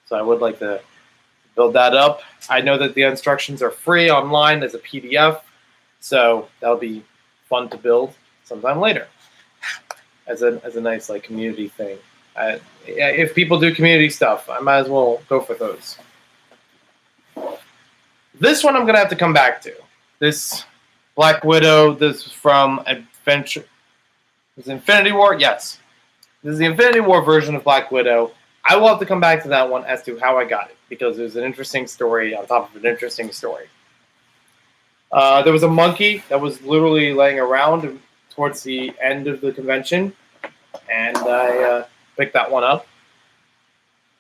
So I would like to build that up. I know that the instructions are free online as a PDF, so that'll be fun to build sometime later as a nice like community thing. If people do community stuff, I might as well go for those. This one I'm going to have to come back to. This Black Widow, this is from Adventure. Is it Infinity War? Yes. This is the Infinity War version of Black Widow. I will have to come back to that one as to how I got it, because there's an interesting story on top of an interesting story. There was a monkey that was literally laying around towards the end of the convention, and I picked that one up.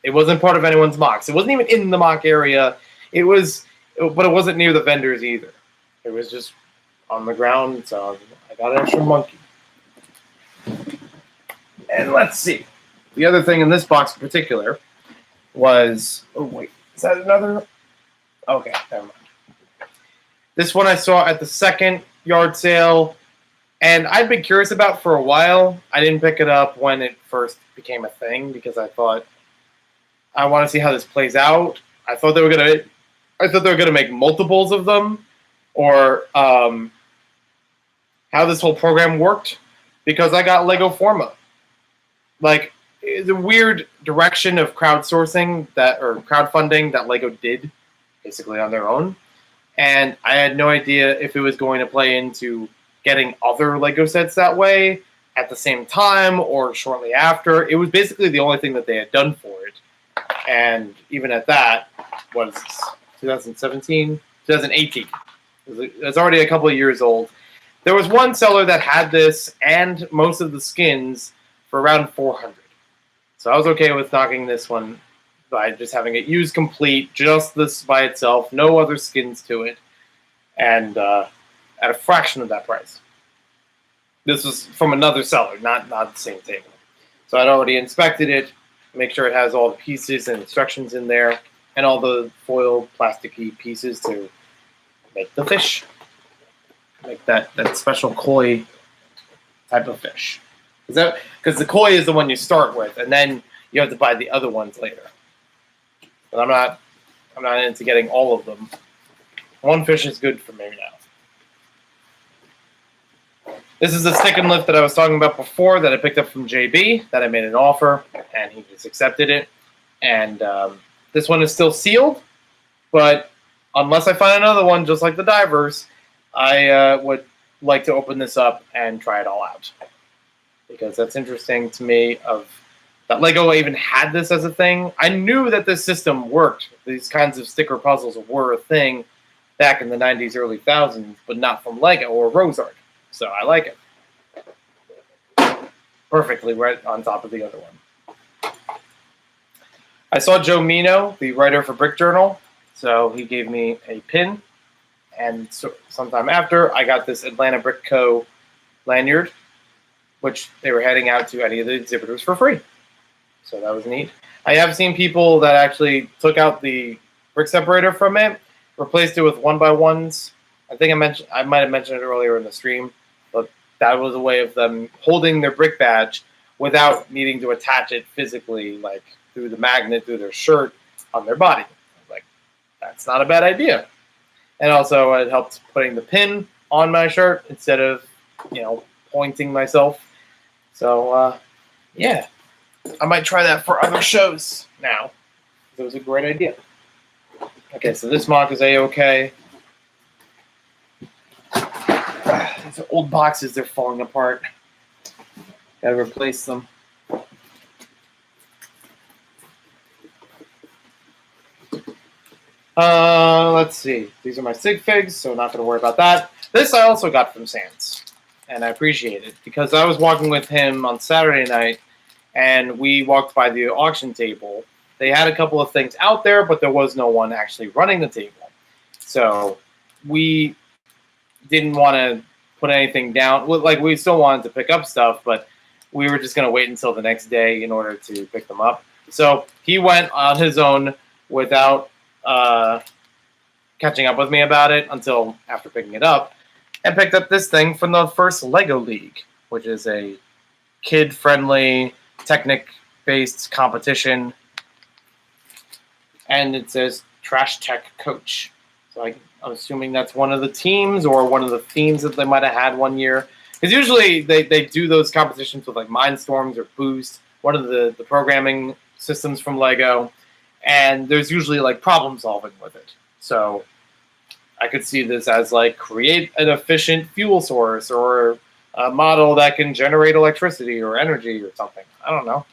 It wasn't part of anyone's mocks. It wasn't even in the mock area. But it wasn't near the vendors either. It was just on the ground, so I got an extra monkey. And let's see. The other thing in this box in particular was... Oh, wait. Is that another? Okay, never mind. This one I saw at the second yard sale, and I'd been curious about for a while. I didn't pick it up when it first became a thing because I thought, I want to see how this plays out. I thought they were gonna make multiples of them, or how this whole program worked, because I got Lego Forma. Like, the weird direction of crowdsourcing or crowdfunding that Lego did, basically on their own, and I had no idea if it was going to play into getting other Lego sets that way at the same time or shortly after. It was basically the only thing that they had done for it, and even at that, what is this? 2017, 2018. It's already a couple of years old. There was one seller that had this and most of the skins for around $400. So I was okay with knocking this one by just having it used complete, just this by itself, no other skins to it, and at a fraction of that price. This was from another seller, not the same table. So I'd already inspected it, make sure it has all the pieces and instructions in there, and all the foil plasticky pieces to make the fish, make that special koi type of fish. Because the koi is the one you start with, and then you have to buy the other ones later. But I'm not into getting all of them. One fish is good for me now. This is the stick and lift that I was talking about before that I picked up from JB, that I made an offer, and he just accepted it. And this one is still sealed, but unless I find another one just like the divers, I would like to open this up and try it all out. Because that's interesting to me that Lego even had this as a thing. I knew that this system worked. These kinds of sticker puzzles were a thing back in the 90s, early 2000s, but not from Lego or Rosart. So I like it. Perfectly right on top of the other one. I saw Joe Mino, the writer for Brick Journal, so he gave me a pin. And so sometime after, I got this Atlanta Brick Co. lanyard, which they were heading out to any of the exhibitors for free. So that was neat. I have seen people that actually took out the brick separator from it, replaced it with 1x1s. I think I might have mentioned it earlier in the stream, but that was a way of them holding their brick badge without needing to attach it physically, like through the magnet, through their shirt, on their body. Like, that's not a bad idea. And also it helped putting the pin on my shirt instead of, pointing myself. So, yeah, I might try that for other shows now. It was a great idea. Okay, so this mock is A-okay. These are old boxes, they're falling apart. Gotta replace them. Let's see. These are my sig figs, so not going to worry about that. This I also got from Sans, and I appreciate it because I was walking with him on Saturday night, and we walked by the auction table. They had a couple of things out there, but there was no one actually running the table. So we didn't want to put anything down. Like, we still wanted to pick up stuff, but we were just going to wait until the next day in order to pick them up. So he went on his own without catching up with me about it until after picking it up, and picked up this thing from the first Lego League, which is a kid-friendly, Technic-based competition, and it says Trash Tech Coach. So I'm assuming that's one of the teams or one of the themes that they might have had one year. Because usually they do those competitions with like Mindstorms or Boost, one of the programming systems from Lego, and there's usually like problem solving with it. So I could see this as like create an efficient fuel source or a model that can generate electricity or energy or something. I don't know.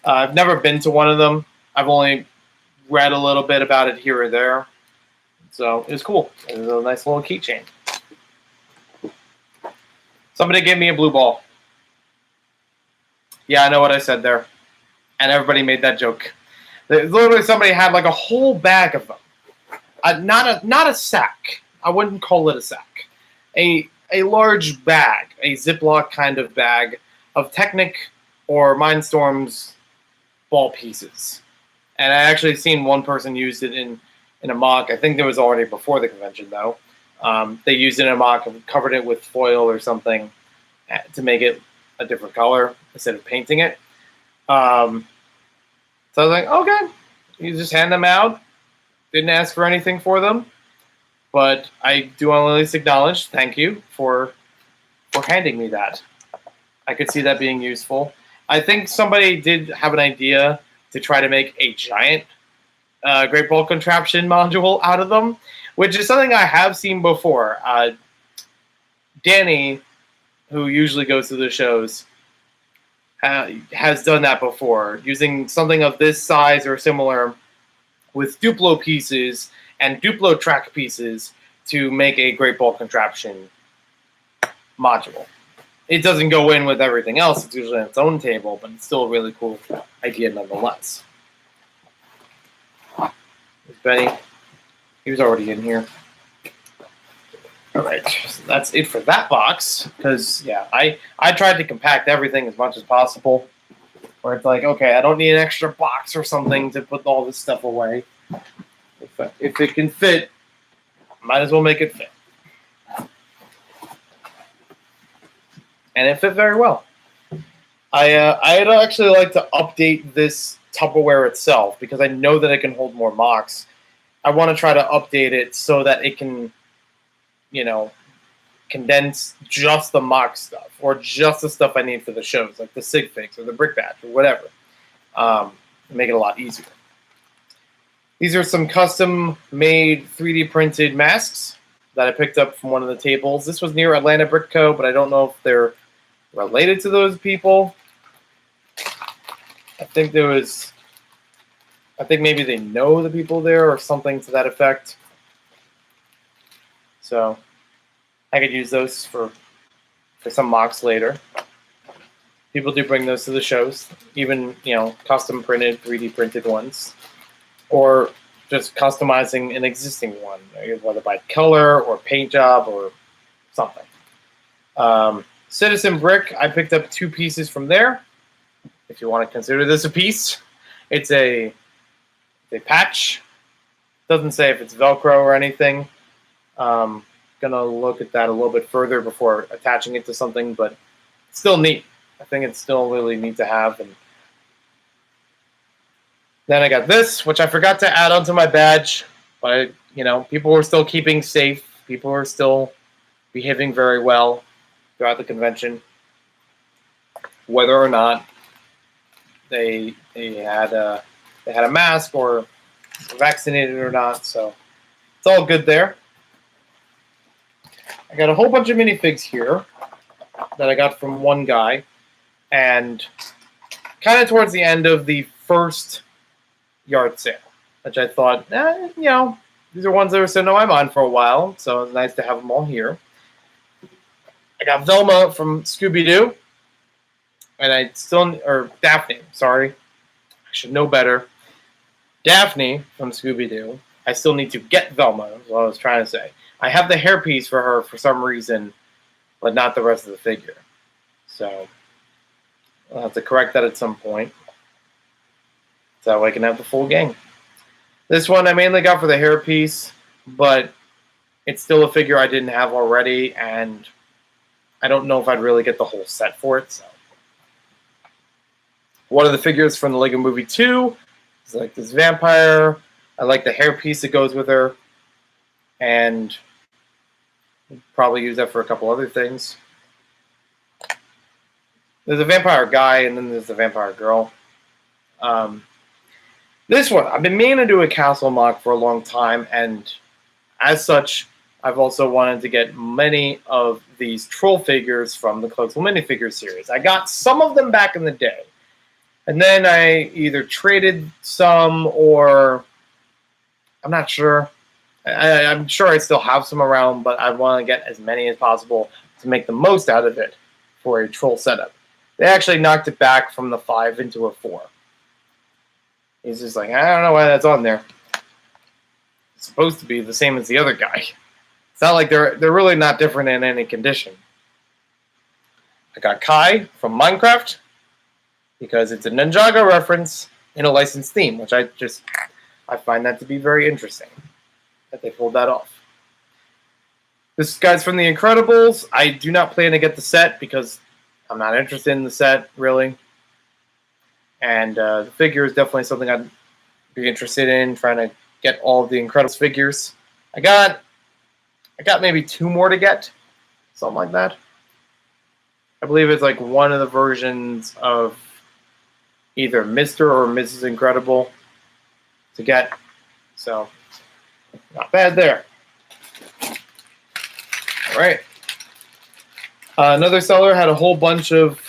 I've never been to one of them. I've only read a little bit about it here or there. So it was cool. It was a nice little keychain. Somebody gave me a blue ball. Yeah, I know what I said there. And everybody made that joke. Literally somebody had like a whole bag of them. Not a sack. I wouldn't call it a sack. A large bag, a Ziploc kind of bag of Technic or Mindstorms ball pieces. And I actually seen one person used it in a mock. I think it was already before the convention, though. They used it in a mock and covered it with foil or something to make it a different color instead of painting it. So I was like, okay, you just hand them out. Didn't ask for anything for them, but I do want to at least acknowledge, thank you for handing me that. I could see that being useful. I think somebody did have an idea to try to make a giant Great Ball Contraption module out of them, which is something I have seen before. Danny, who usually goes to the shows, has done that before, using something of this size or similar with Duplo pieces and Duplo track pieces to make a Great Ball Contraption module. It doesn't go in with everything else. It's usually on its own table, but it's still a really cool idea nonetheless. Benny. He was already in here. All right, so that's it for that box. Because, yeah, I tried to compact everything as much as possible. Where it's like, okay, I don't need an extra box or something to put all this stuff away. If it can fit, might as well make it fit. And it fit very well. I'd actually like to update this Tupperware itself because I know that it can hold more mocks. I want to try to update it so that it can, you know, condense just the mock stuff or just the stuff I need for the shows, like the sig figs or the brick batch or whatever. Make it a lot easier. These are some custom-made 3D printed masks that I picked up from one of the tables. This was near Atlanta Brick Co., but I don't know if they're related to those people. I think maybe they know the people there or something to that effect. So I could use those for some mocks later. People do bring those to the shows, even, you know, custom printed, 3D printed ones, or just customizing an existing one, whether by color or paint job or something. Citizen Brick, I picked up 2 pieces from there. If you want to consider this a piece, it's a patch. Doesn't say if it's Velcro or anything. Gonna look at that a little bit further before attaching it to something, but it's still neat. I think it's still really neat to have. And then I got this, which I forgot to add onto my badge, but you know, people were still keeping safe. People were still behaving very well throughout the convention, whether or not they had a mask or vaccinated or not. So it's all good there. I got a whole bunch of minifigs here that I got from one guy, and kind of towards the end of the first yard sale, which I thought, you know, these are ones that were sitting on my mind for a while, so it's nice to have them all here. I got Velma from Scooby-Doo, and or Daphne, sorry. I should know better. Daphne from Scooby-Doo. I still need to get Velma, is what I was trying to say. I have the hairpiece for her for some reason, but not the rest of the figure. So I'll have to correct that at some point, so I can have the full gang. This one I mainly got for the hairpiece, but it's still a figure I didn't have already, and I don't know if I'd really get the whole set for it. So one of the figures from the Lego Movie 2 is like this vampire. I like the hairpiece that goes with her, and probably use that for a couple other things. There's a vampire guy, and then there's the vampire girl. This one, I've been meaning to do a castle mock for a long time, and as such, I've also wanted to get many of these troll figures from the collectible minifigure series. I got some of them back in the day, and then I either traded some or I'm not sure. I'm sure I still have some around, but I want to get as many as possible to make the most out of it for a troll setup. They actually knocked it back from the 5 into a 4. He's just like, I don't know why that's on there. It's supposed to be the same as the other guy. It's not like they're really not different in any condition. I got Kai from Minecraft because it's a Ninjago reference in a licensed theme, which I find that to be very interesting that they pulled that off. This guy's from The Incredibles. I do not plan to get the set because I'm not interested in the set, really. And the figure is definitely something I'd be interested in, trying to get all of the Incredibles figures. I got maybe 2 more to get, something like that. I believe it's like one of the versions of either Mr. or Mrs. Incredible to get. So, not bad there. All right. Another seller had a whole bunch of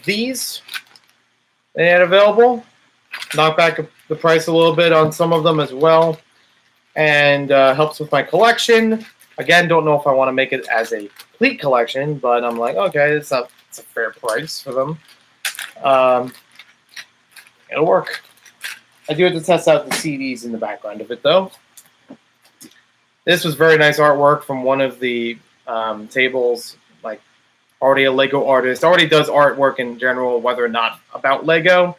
these they had available. Knocked back the price a little bit on some of them as well. And helps with my collection. Again, don't know if I want to make it as a complete collection, but I'm like, okay, it's a fair price for them. It'll work. I do have to test out the CDs in the background of it, though. This was very nice artwork from one of the tables, like already a Lego artist, already does artwork in general, whether or not about Lego.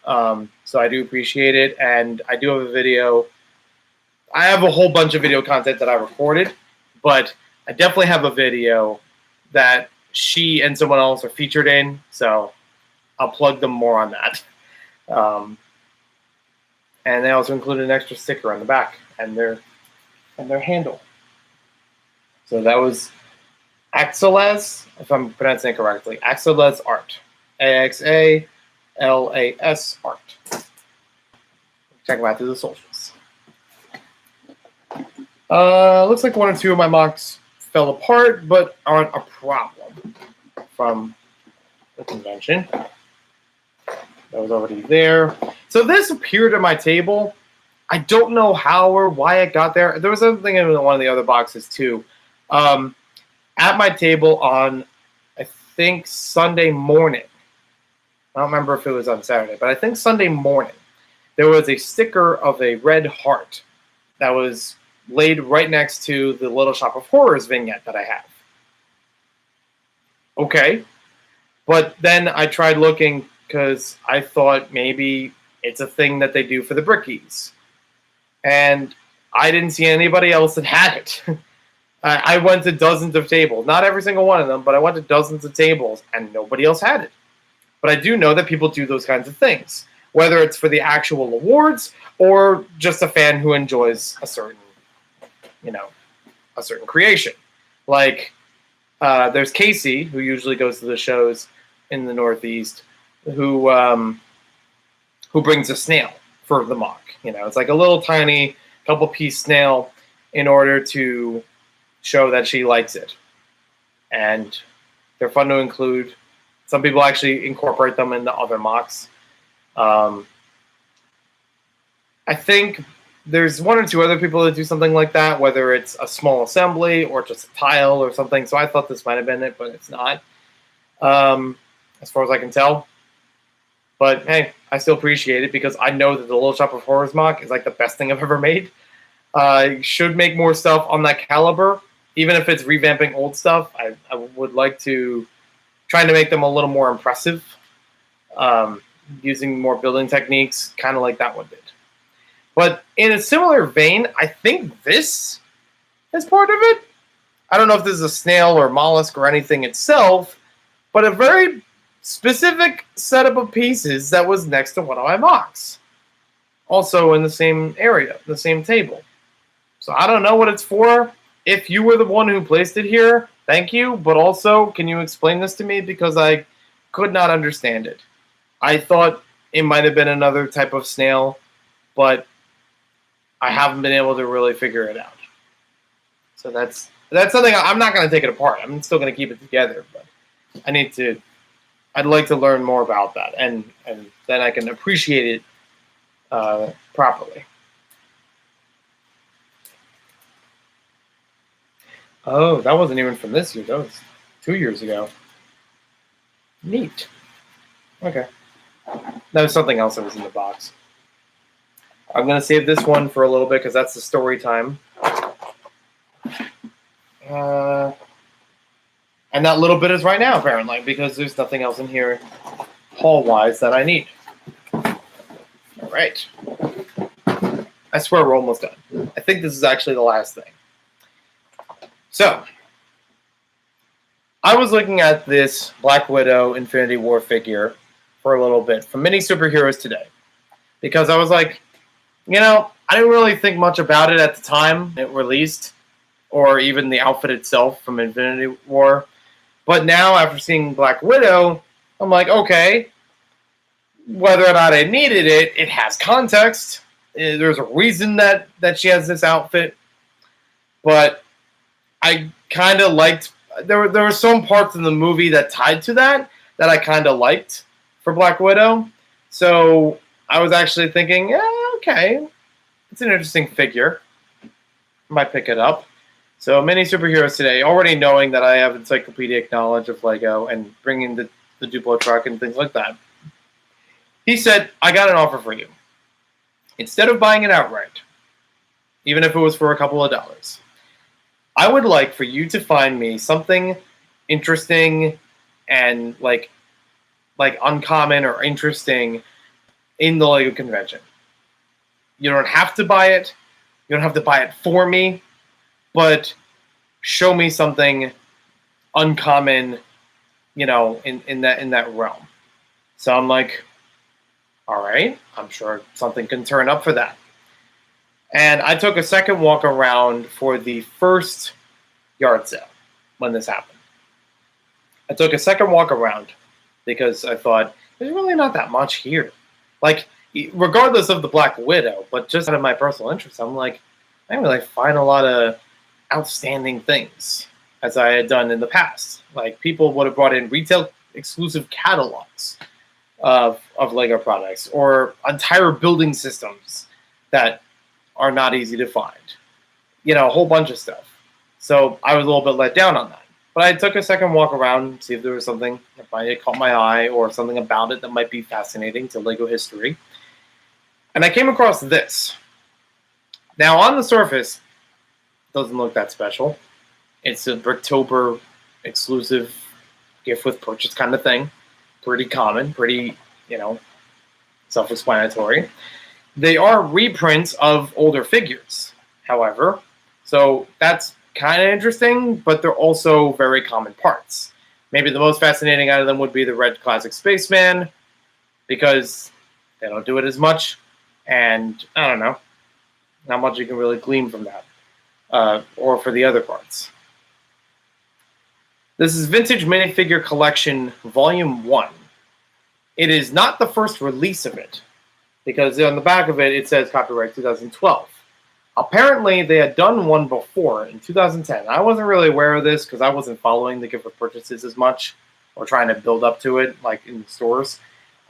So I do appreciate it, and I do have a video. I have a whole bunch of video content that I recorded, but I definitely have a video that she and someone else are featured in, so I'll plug them more on that. And they also include an extra sticker on the back and their handle. So that was Axelas, if I'm pronouncing it correctly, Axelas Art. AXALAS Art. Check them out through the socials. Looks like one or two of my mocks fell apart, but aren't a problem from the convention. That was already there. So this appeared at my table. I don't know how or why it got there. There was something in one of the other boxes too. At my table on, I think, Sunday morning. I don't remember if it was on Saturday, but I think Sunday morning, there was a sticker of a red heart that was laid right next to the Little Shop of Horrors vignette that I have. Okay. But then I tried looking because I thought maybe it's a thing that they do for the brickies. And I didn't see anybody else that had it. I went to dozens of tables. Not every single one of them, but I went to dozens of tables, and nobody else had it. But I do know that people do those kinds of things, whether it's for the actual awards or just a fan who enjoys a certain, a certain creation. Like, there's Casey, who usually goes to the shows in the Northeast, who brings a snail for the mock. It's like a little tiny couple-piece snail in order to show that she likes it. And they're fun to include. Some people actually incorporate them into other mocks. I think there's one or two other people that do something like that, whether it's a small assembly or just a tile or something. So I thought this might have been it, but it's not, as far as I can tell. But hey, I still appreciate it because I know that the Little Shop of Horrors mock is like the best thing I've ever made. Should make more stuff on that caliber, even if it's revamping old stuff. I would like to try to make them a little more impressive, using more building techniques, kind of like that one did. But in a similar vein, I think this is part of it. I don't know if this is a snail or mollusk or anything itself, but a very specific setup of pieces that was next to one of my mocks. Also in the same area, the same table. So I don't know what it's for. If you were the one who placed it here, thank you. But also, can you explain this to me? Because I could not understand it. I thought it might have been another type of snail, but I haven't been able to really figure it out. So that's something I'm not going to take it apart. I'm still going to keep it together, but I'd like to learn more about that, and then I can appreciate it properly. Oh, that wasn't even from this year. That was 2 years ago. Neat. Okay. That was something else that was in the box. I'm going to save this one for a little bit because that's the story time. And that little bit is right now, apparently, because there's nothing else in here haul-wise that I need. All right. I swear we're almost done. I think this is actually the last thing. So, I was looking at this Black Widow Infinity War figure for a little bit from Mini Superheroes Today. Because I was like, I didn't really think much about it at the time it released, or even the outfit itself from Infinity War. But now, after seeing Black Widow, I'm like, okay, whether or not I needed it, it has context. There's a reason that she has this outfit. But I kind of liked, there were some parts in the movie that tied to that I kind of liked for Black Widow. So I was actually thinking, yeah, okay, it's an interesting figure. Might pick it up. So Mini Superheroes Today, already knowing that I have encyclopedic knowledge of Lego and bringing the Duplo truck and things like that, he said, I got an offer for you. Instead of buying it outright, even if it was for a couple of dollars, I would like for you to find me something interesting and like uncommon or interesting in the Lego convention. You don't have to buy it. You don't have to buy it for me, but show me something uncommon, in that realm. So I'm like, all right, I'm sure something can turn up for that. And I took a second walk around for the first yard sale when this happened. I took a second walk around because I thought, there's really not that much here. Like, regardless of the Black Widow, but just out of my personal interest, I'm like, I didn't really find a lot of outstanding things as I had done in the past. Like, people would have brought in retail exclusive catalogs of Lego products or entire building systems that are not easy to find. A whole bunch of stuff. So I was a little bit let down on that. But I took a second walk around to see if there was something that might have caught my eye or something about it that might be fascinating to Lego history. And I came across this. Now, on the surface, it doesn't look that special. It's a Bricktober exclusive gift with purchase kind of thing. Pretty common, pretty, self-explanatory. They are reprints of older figures, however. So that's kind of interesting, but they're also very common parts. Maybe the most fascinating out of them would be the red classic Spaceman, because they don't do it as much, and I don't know, not much you can really glean from that, or for the other parts. This is Vintage Minifigure Collection Volume 1. It is not the first release of it, because on the back of it, it says copyright 2012. Apparently, they had done one before in 2010. I wasn't really aware of this because I wasn't following the gift with purchases as much or trying to build up to it like in the stores.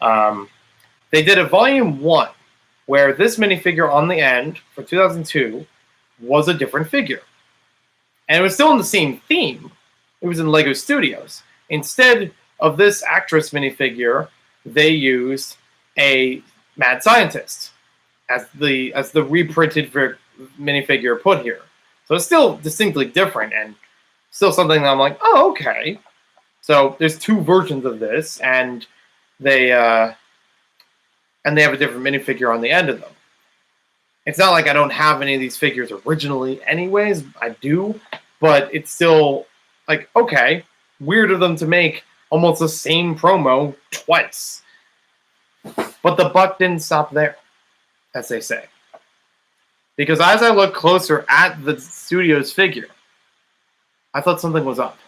They did a volume 1 where this minifigure on the end for 2002 was a different figure. And it was still in the same theme. It was in Lego Studios. Instead of this actress minifigure, they used a mad scientist as the reprinted minifigure put here. So it's still distinctly different and still something that I'm like, oh, okay. So there's two versions of this, and they have a different minifigure on the end of them. It's not like I don't have any of these figures originally anyways. I do, but it's still like, okay, weird of them to make almost the same promo twice. But the buck didn't stop there, as they say. Because as I looked closer at the studio's figure, I thought something was up.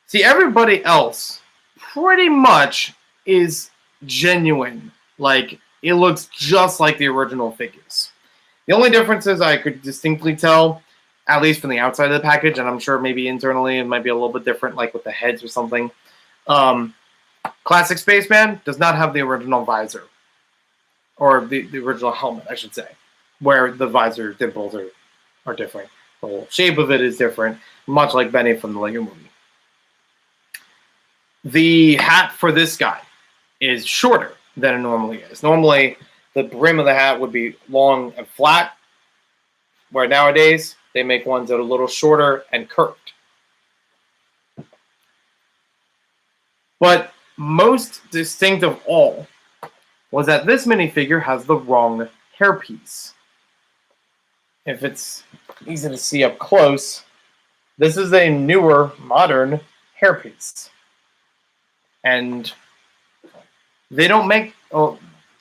See, everybody else pretty much is genuine. Like, it looks just like the original figures. The only differences I could distinctly tell, at least from the outside of the package, and I'm sure maybe internally it might be a little bit different, like with the heads or something. Classic Spaceman does not have the original visor. Or the original helmet, I should say. Where the visor dimples are different. The whole shape of it is different, much like Benny from the Lego Movie. The hat for this guy is shorter than it normally is. Normally, the brim of the hat would be long and flat, where nowadays they make ones that are a little shorter and curved. But most distinct of all was that this minifigure has the wrong hairpiece. If it's easy to see up close, this is a newer, modern hairpiece. And they don't make,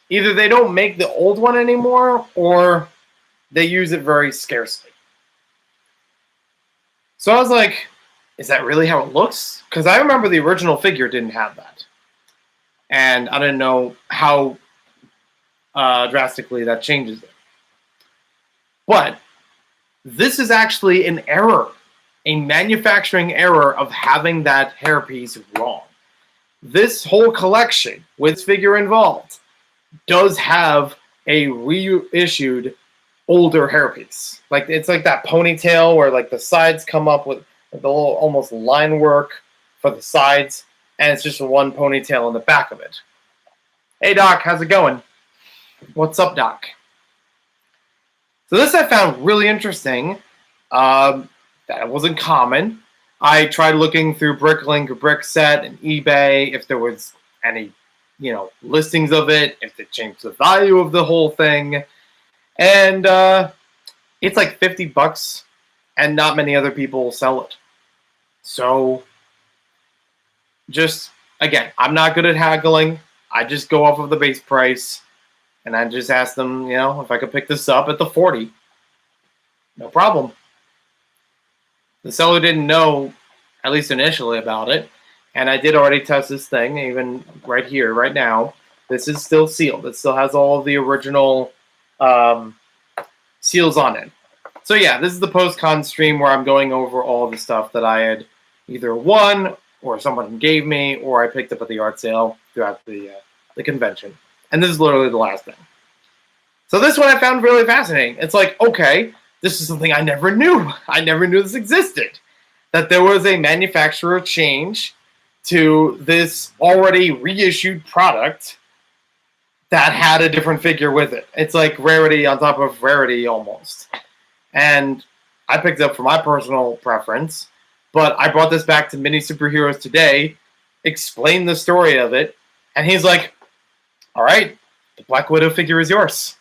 either they don't make the old one anymore, or they use it very scarcely. So I was like, is that really how it looks? Because I remember the original figure didn't have that. And I didn't know how drastically that changes it. But this is actually an error, a manufacturing error of having that hairpiece wrong. This whole collection, with figure involved, does have a reissued older hairpiece. Like, it's like that ponytail where like the sides come up with the little almost line work for the sides, and it's just one ponytail in the back of it. Hey Doc, how's it going? What's up, Doc? So this I found really interesting. That wasn't common. I tried looking through Bricklink or Brickset and eBay if there was any, listings of it, if they changed the value of the whole thing, and it's like $50, and not many other people sell it. So, just again, I'm not good at haggling. I just go off of the base price, and I just ask them, if I could pick this up at the 40. No problem. The seller didn't know, at least initially, about it. And I did already test this thing, even right here, right now. This is still sealed. It still has all of the original seals on it. So yeah, this is the post-con stream where I'm going over all the stuff that I had either won or someone gave me or I picked up at the art sale throughout the convention. And this is literally the last thing. So this one I found really fascinating. It's like, okay, this is something I never knew. I never knew this existed. That there was a manufacturer change to this already reissued product that had a different figure with it. It's like rarity on top of rarity almost. And I picked it up for my personal preference, but I brought this back to Mini Superheroes today, explained the story of it, and he's like, all right, the Black Widow figure is yours.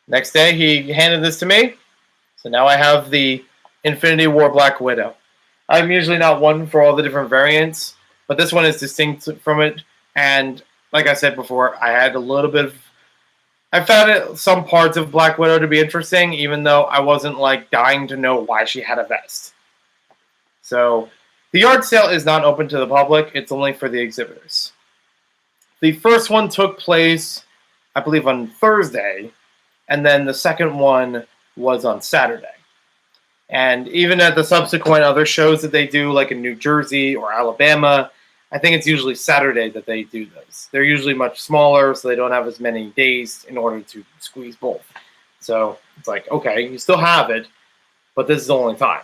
Next day, he handed this to me, so now I have the Infinity War Black Widow. I'm usually not one for all the different variants, but this one is distinct from it, and like I said before, I had a little bit of... I found some parts of Black Widow to be interesting, even though I wasn't like dying to know why she had a vest. So, the yard sale is not open to the public, it's only for the exhibitors. The first one took place, I believe, on Thursday, and then the second one was on Saturday. And even at the subsequent other shows that they do, like in New Jersey or Alabama, I think it's usually Saturday that they do those. They're usually much smaller, so they don't have as many days in order to squeeze both. So it's like, okay, you still have it, but this is the only time.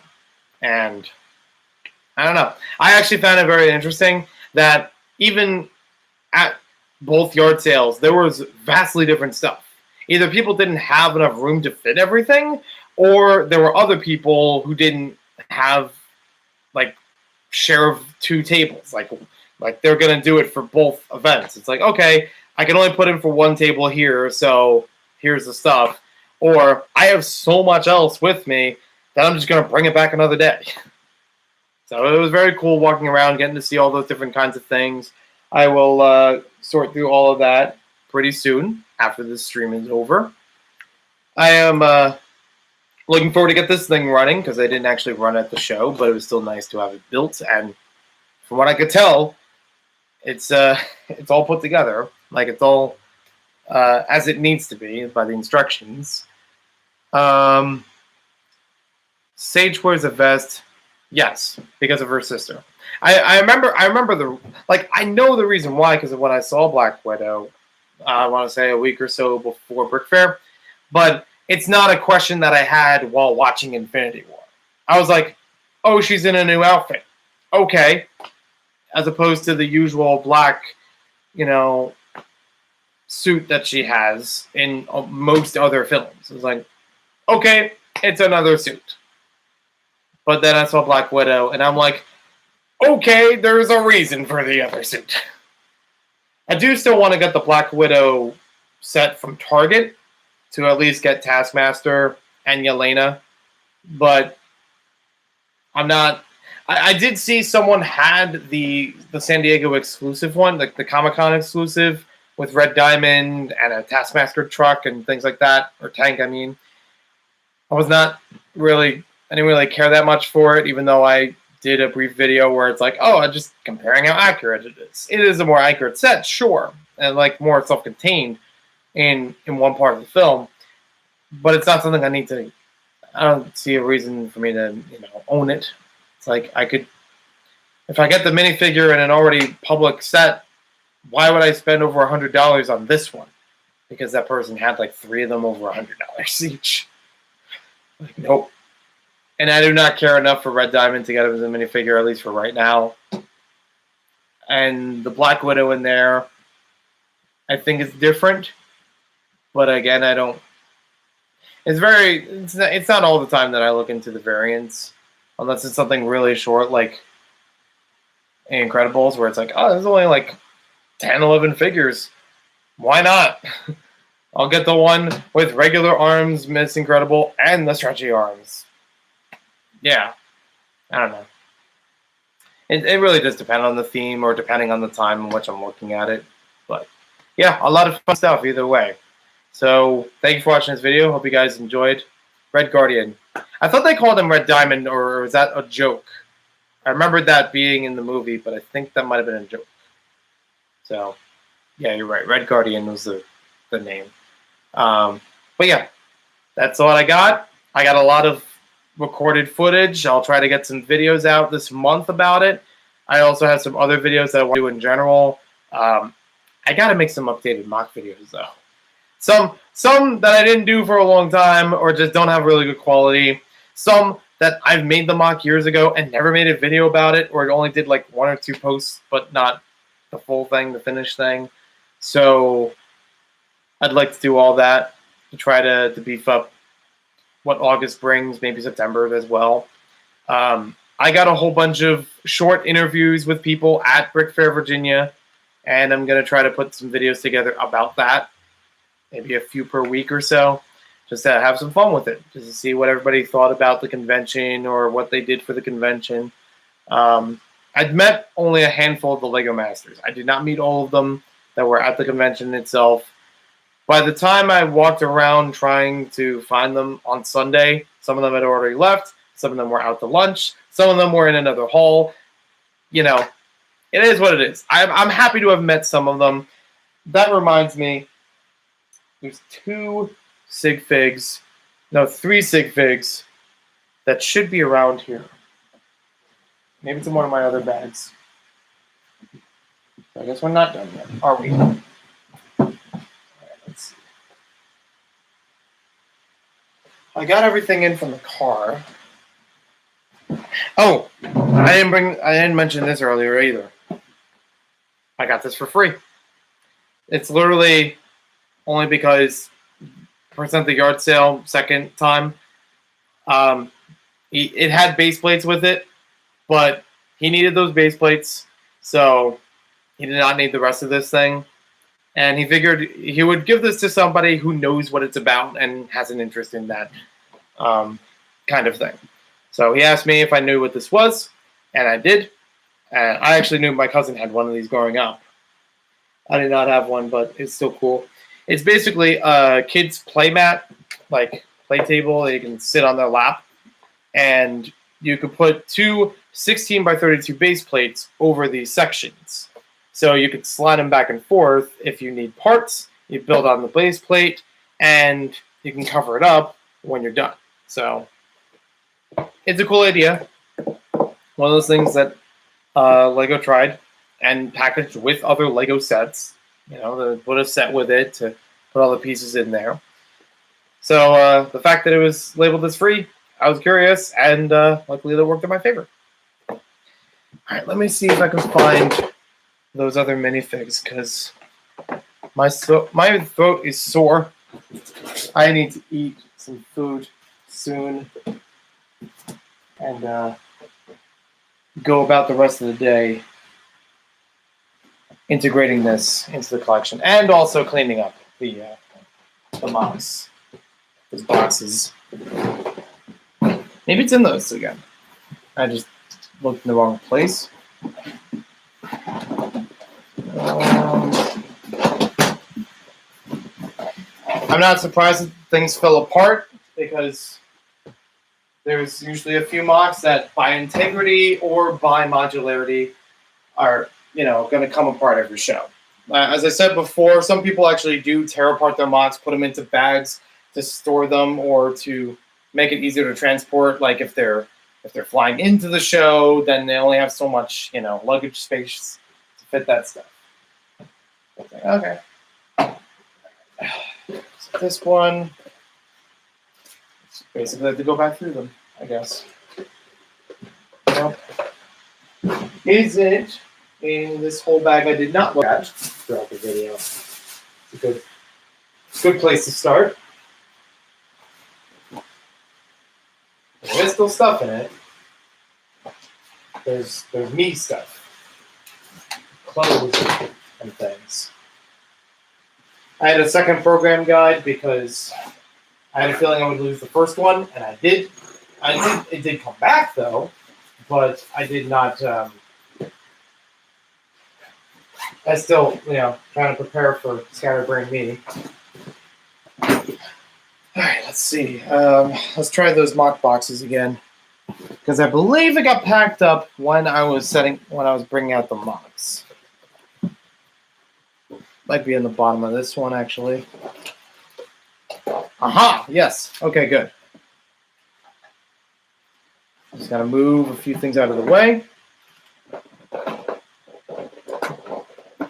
And I don't know. I actually found it very interesting that even at both yard sales, there was vastly different stuff. Either people didn't have enough room to fit everything, or there were other people who didn't have, like, share of two tables. Like they're going to do it for both events. It's like, okay, I can only put in for one table here, so here's the stuff. Or I have so much else with me that I'm just going to bring it back another day. So it was very cool walking around, getting to see all those different kinds of things. I will sort through all of that pretty soon after this stream is over. I am looking forward to get this thing running because I didn't actually run at the show, but it was still nice to have it built. And from what I could tell, it's all put together, like it's all as it needs to be by the instructions. Sage wears a vest, yes, because of her sister. I remember the I know the reason why because of when I saw Black Widow. I want to say a week or so before BrickFair, but it's not a question that I had while watching Infinity War. I was like, oh, she's in a new outfit, okay. As opposed to the usual black, suit that she has in most other films. It's like, okay, it's another suit. But then I saw Black Widow, and I'm like, okay, there's a reason for the other suit. I do still want to get the Black Widow set from Target to at least get Taskmaster and Yelena, but I'm not... I did see someone had the San Diego exclusive one, like the Comic-Con exclusive, with Red Diamond and a Taskmaster truck and things like that, or tank, I mean. I didn't really care that much for it, even though I did a brief video where it's like, oh, I'm just comparing how accurate it is. It is a more accurate set, sure, and like more self-contained in one part of the film, but it's not something I don't see a reason for me to, own it. It's like if I get the minifigure in an already public set, why would I spend over $100 on this one? Because that person had like 3 of them over $100 each. Like, nope. And I do not care enough for Red Diamond to get him as a minifigure, at least for right now. And the Black Widow in there, I think it's different. But again, I don't... It's not all the time that I look into the variants, unless it's something really short like Incredibles, where it's like, oh, there's only like 10, 11 figures. Why not? I'll get the one with regular arms, Miss Incredible, and the stretchy arms. Yeah, I don't know. It really does depend on the theme or depending on the time in which I'm looking at it. But yeah, a lot of fun stuff either way. So thank you for watching this video. Hope you guys enjoyed. Red Guardian. I thought they called him Red Diamond, or was that a joke? I remembered that being in the movie, but I think that might have been a joke. So yeah, you're right. Red Guardian was the name. But yeah, that's all I got. I got a lot of recorded footage. I'll try to get some videos out this month about it. I also have some other videos that I want to do in general. I got to make some updated mock videos though. Some that I didn't do for a long time or just don't have really good quality. Some that I've made the mock years ago and never made a video about it, or it only did like 1 or 2 posts, but not the full thing, the finished thing. So I'd like to do all that to try to beef up what August brings, maybe September as well. I got a whole bunch of short interviews with people at BrickFair, Virginia, and I'm going to try to put some videos together about that, maybe a few per week or so, just to have some fun with it, just to see what everybody thought about the convention or what they did for the convention. I'd met only a handful of the LEGO Masters. I did not meet all of them that were at the convention itself. By the time I walked around trying to find them on Sunday, some of them had already left, some of them were out to lunch, some of them were in another hall. You know, it is what it is. I'm happy to have met some of them. That reminds me, there's 3 sig figs that should be around here. Maybe it's in one of my other bags. I guess we're not done yet, are we? Let's see. I got everything in from the car. Oh, I didn't mention this earlier either. I got this for free. It's literally only because percent the yard sale second time. It had base plates with it, but he needed those base plates, so he did not need the rest of this thing. And he figured he would give this to somebody who knows what it's about and has an interest in that kind of thing. So he asked me if I knew what this was, and I did. And I actually knew my cousin had one of these growing up. I did not have one, but it's still cool. It's basically a kid's play mat, like play table that you can sit on their lap. And you could put 2 16 by 32 base plates over these sections. So you could slide them back and forth if you need parts. You build on the base plate, and you can cover it up when you're done. So it's a cool idea. One of those things that LEGO tried and packaged with other LEGO sets. You know, to put a set with it to put all the pieces in there. So the fact that it was labeled as free, I was curious, and luckily that worked in my favor. All right, let me see if I can find those other minifigs, because my throat is sore. I need to eat some food soon and go about the rest of the day integrating this into the collection and also cleaning up the box, those boxes. Maybe it's in those again. I just looked in the wrong place. I'm not surprised that things fell apart, because there's usually a few mocks that by integrity or by modularity are, you know, going to come apart every show. As I said before, some people actually do tear apart their mocks, put them into bags to store them or to make it easier to transport. Like if they're flying into the show, then they only have so much, you know, luggage space to fit that stuff. Okay. So this one, basically I have to go back through them, I guess. Well, is it in this whole bag I did not look at throughout the video? It's a good place to start. There is still stuff in it. There's me stuff. Clothes and things. I had a second program guide because I had a feeling I would lose the first one, and I did. It did come back though, but I did not. I still, trying to prepare for scatterbrain me. All right, let's see. Let's try those mock boxes again, because I believe it got packed up when I was bringing out the mocks. Might be in the bottom of this one actually. Aha! Yes. Okay, good. Just gotta move a few things out of the way.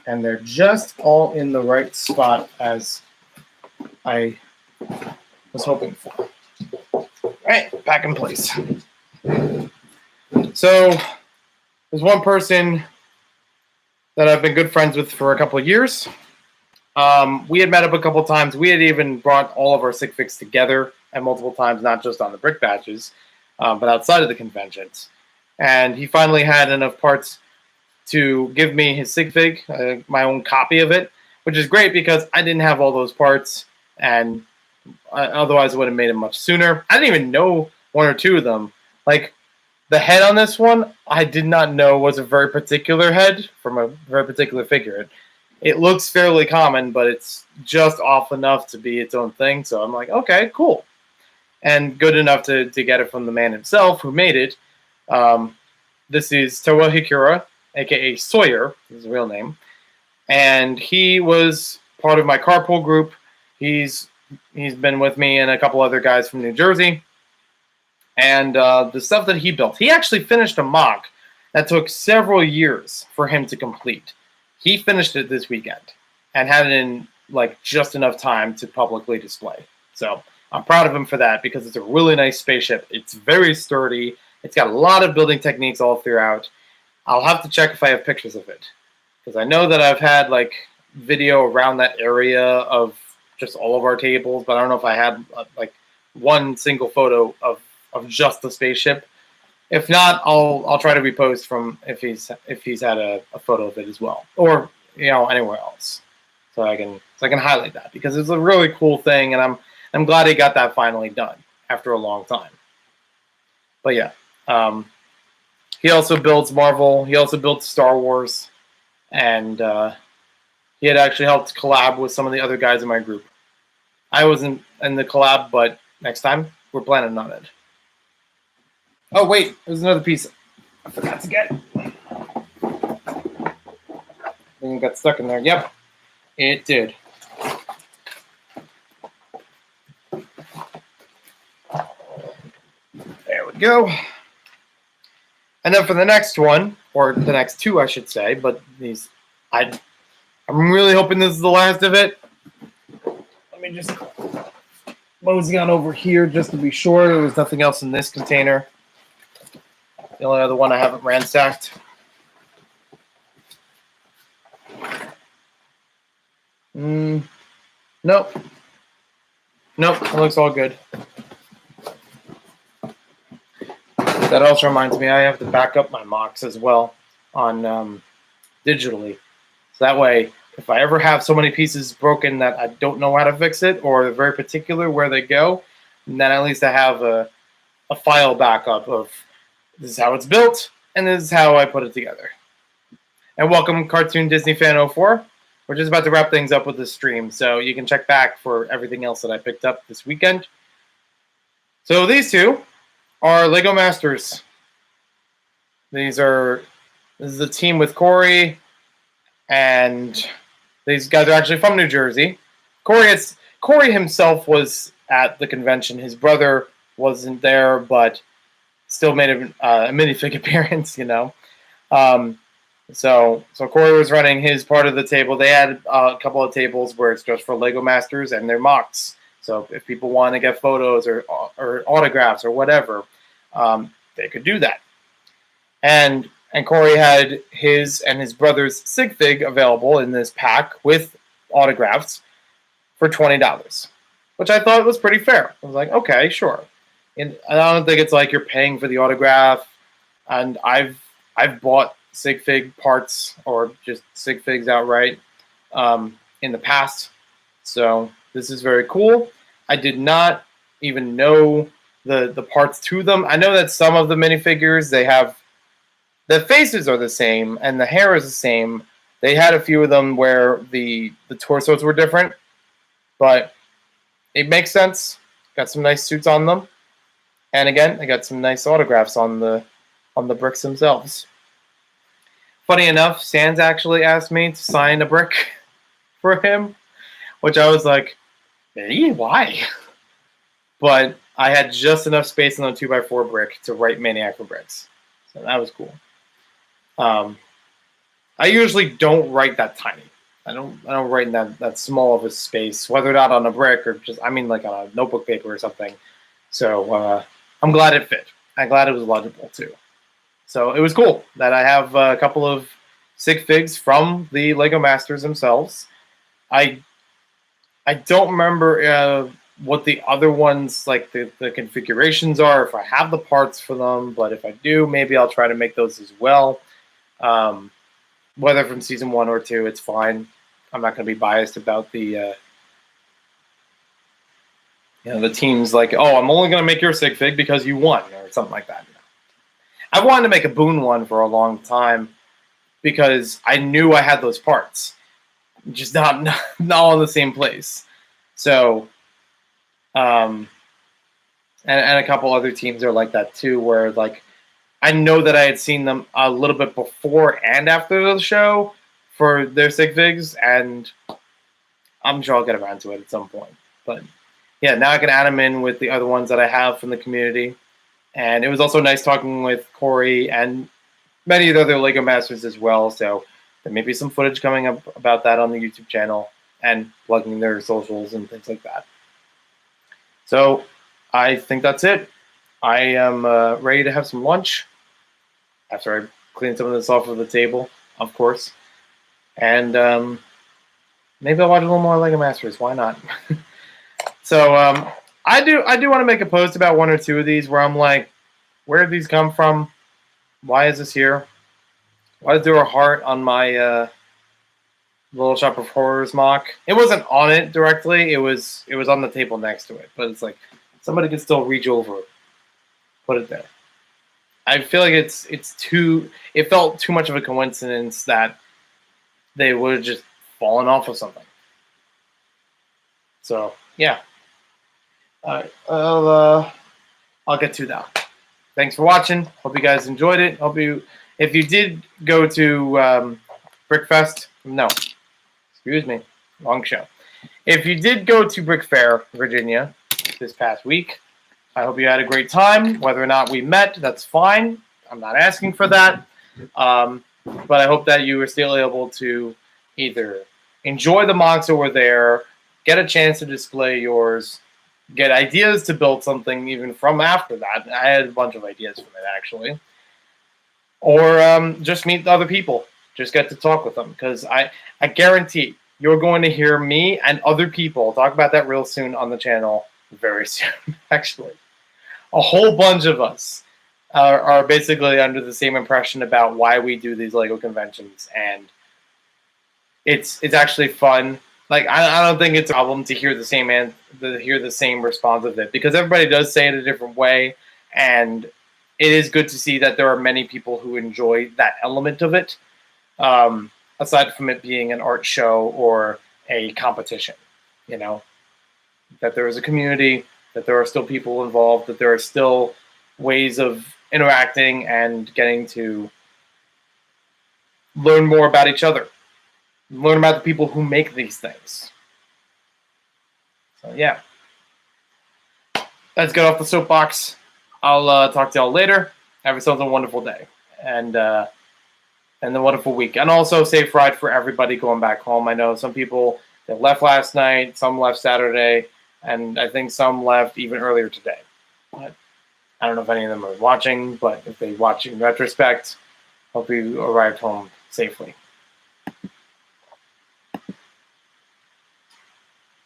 And they're just all in the right spot as I was hoping for. All right, back in place. So there's one person that I've been good friends with for a couple of years. We had met up a couple of times. We had even brought all of our sig figs together at multiple times, not just on the brick batches, but outside of the conventions. And he finally had enough parts to give me his sig fig, my own copy of it, which is great because I didn't have all those parts, and otherwise it would have made it much sooner. I didn't even know one or two of them. Like the head on this one, I did not know was a very particular head from a very particular figure. It looks fairly common, but it's just off enough to be its own thing. So I'm like, okay, cool. And good enough to get it from the man himself who made it. This is Toa Hikura, a.k.a. Sawyer, his real name. And he was part of my carpool group. He's been with me and a couple other guys from New Jersey. And the stuff that he built, he actually finished a mock that took several years for him to complete. He finished it this weekend and had it in just enough time to publicly display. So I'm proud of him for that because it's a really nice spaceship. It's very sturdy. It's got a lot of building techniques all throughout. I'll have to check if I have pictures of it because I know that I've had video around that area of just all of our tables, but I don't know if I had one single photo of just the spaceship. If not, I'll try to repost from if he's had a photo of it as well, or anywhere else, so I can highlight that because it's a really cool thing, and I'm glad he got that finally done after a long time. But yeah, he also builds Marvel. He also built Star Wars, and he had actually helped collab with some of the other guys in my group. I wasn't in the collab, but next time we're planning on it. Oh, wait, there's another piece I forgot to get. It got stuck in there. Yep, it did. There we go. And then for the next one, or the next two, I should say, but I'm really hoping this is the last of it. Let me just mosey on over here just to be sure there was nothing else in this container. The only other one I haven't ransacked. Nope. Nope, it looks all good. That also reminds me, I have to back up my mocks as well on digitally. So that way, if I ever have so many pieces broken that I don't know how to fix it, or they're very particular where they go, then at least I have a file backup of this is how it's built, and this is how I put it together. And welcome, Cartoon Disney Fan 04. We're just about to wrap things up with this stream, so you can check back for everything else that I picked up this weekend. So these two are Lego Masters. This is a team with Corey, and these guys are actually from New Jersey. Corey himself was at the convention. His brother wasn't there, but still made a minifig appearance, So Corey was running his part of the table. They had a couple of tables where it's just for Lego Masters and their mocks. So if people want to get photos or autographs or whatever, they could do that. And Corey had his and his brother's sig fig available in this pack with autographs for $20, which I thought was pretty fair. I was like, okay, sure. And I don't think it's like you're paying for the autograph. And I've bought sig fig parts or just sig figs outright in the past. So this is very cool. I did not even know the parts to them. I know that some of the minifigures, they have the faces are the same and the hair is the same. They had a few of them where the torsos were different, but it makes sense. Got some nice suits on them, and again, I got some nice autographs on the bricks themselves. Funny enough, Sans actually asked me to sign a brick for him, which I was like, "Hey, why?" But I had just enough space on the 2x4 brick to write Maniac for bricks, so that was cool. I usually don't write that tiny. I don't write in that small of a space, whether or not on a brick or just, I mean, like on a notebook paper or something. So I'm glad it fit. I'm glad it was legible too. So it was cool that I have a couple of sig figs from the Lego Masters themselves. I don't remember what the other ones, like the configurations are, if I have the parts for them, but if I do, maybe I'll try to make those as well. Whether from season 1 or 2, it's fine. I'm not going to be biased about the the teams like, oh, I'm only going to make your sig fig because you won or something like that. I wanted to make a Boone one for a long time because I knew I had those parts, just not all in the same place. So, and a couple other teams are like that too, where like I know that I had seen them a little bit before and after the show for their sig figs, and I'm sure I'll get around to it at some point. But yeah, now I can add them in with the other ones that I have from the community. And it was also nice talking with Corey and many of the other Lego Masters as well. So there may be some footage coming up about that on the YouTube channel and plugging their socials and things like that. So I think that's it. I am ready to have some lunch after I clean some of this off of the table, of course. And maybe I'll watch a little more Lego Masters. Why not? So I do want to make a post about one or two of these where I'm like, where did these come from? Why is this here? Why is there a heart on my Little Shop of Horrors mock? It wasn't on it directly. It was on the table next to it. But it's like somebody could still reach over, put it there. I feel like it's too. It felt too much of a coincidence that they would have just fallen off of something. So yeah, I'll get to that. Thanks for watching. Hope you guys enjoyed it. If you did go to BrickFest, no, excuse me, wrong show. If you did go to BrickFair, Virginia, this past week, I hope you had a great time. Whether or not we met, that's fine. I'm not asking for that. But I hope that you were still able to either enjoy the mocks that were there, get a chance to display yours, get ideas to build something even from after that. I had a bunch of ideas from it, actually. Or just meet other people. Just get to talk with them. Because I guarantee you're going to hear me and other people talk about that real soon on the channel very soon, actually. A whole bunch of us are basically under the same impression about why we do these LEGO conventions, and it's actually fun. Like I don't think it's a problem to hear the same response of it, because everybody does say it a different way, and it is good to see that there are many people who enjoy that element of it, aside from it being an art show or a competition. You know, that there is a community, that there are still people involved, that there are still ways of interacting and getting to learn more about each other, learn about the people who make these things. So yeah, let's get off the soapbox. I'll talk to y'all later. Have yourselves a wonderful day and a wonderful week, and also safe ride for everybody going back home. I know some people that left last night, some left Saturday, and I think some left even earlier today. But I don't know if any of them are watching, but if they watch in retrospect, hope you arrived home safely.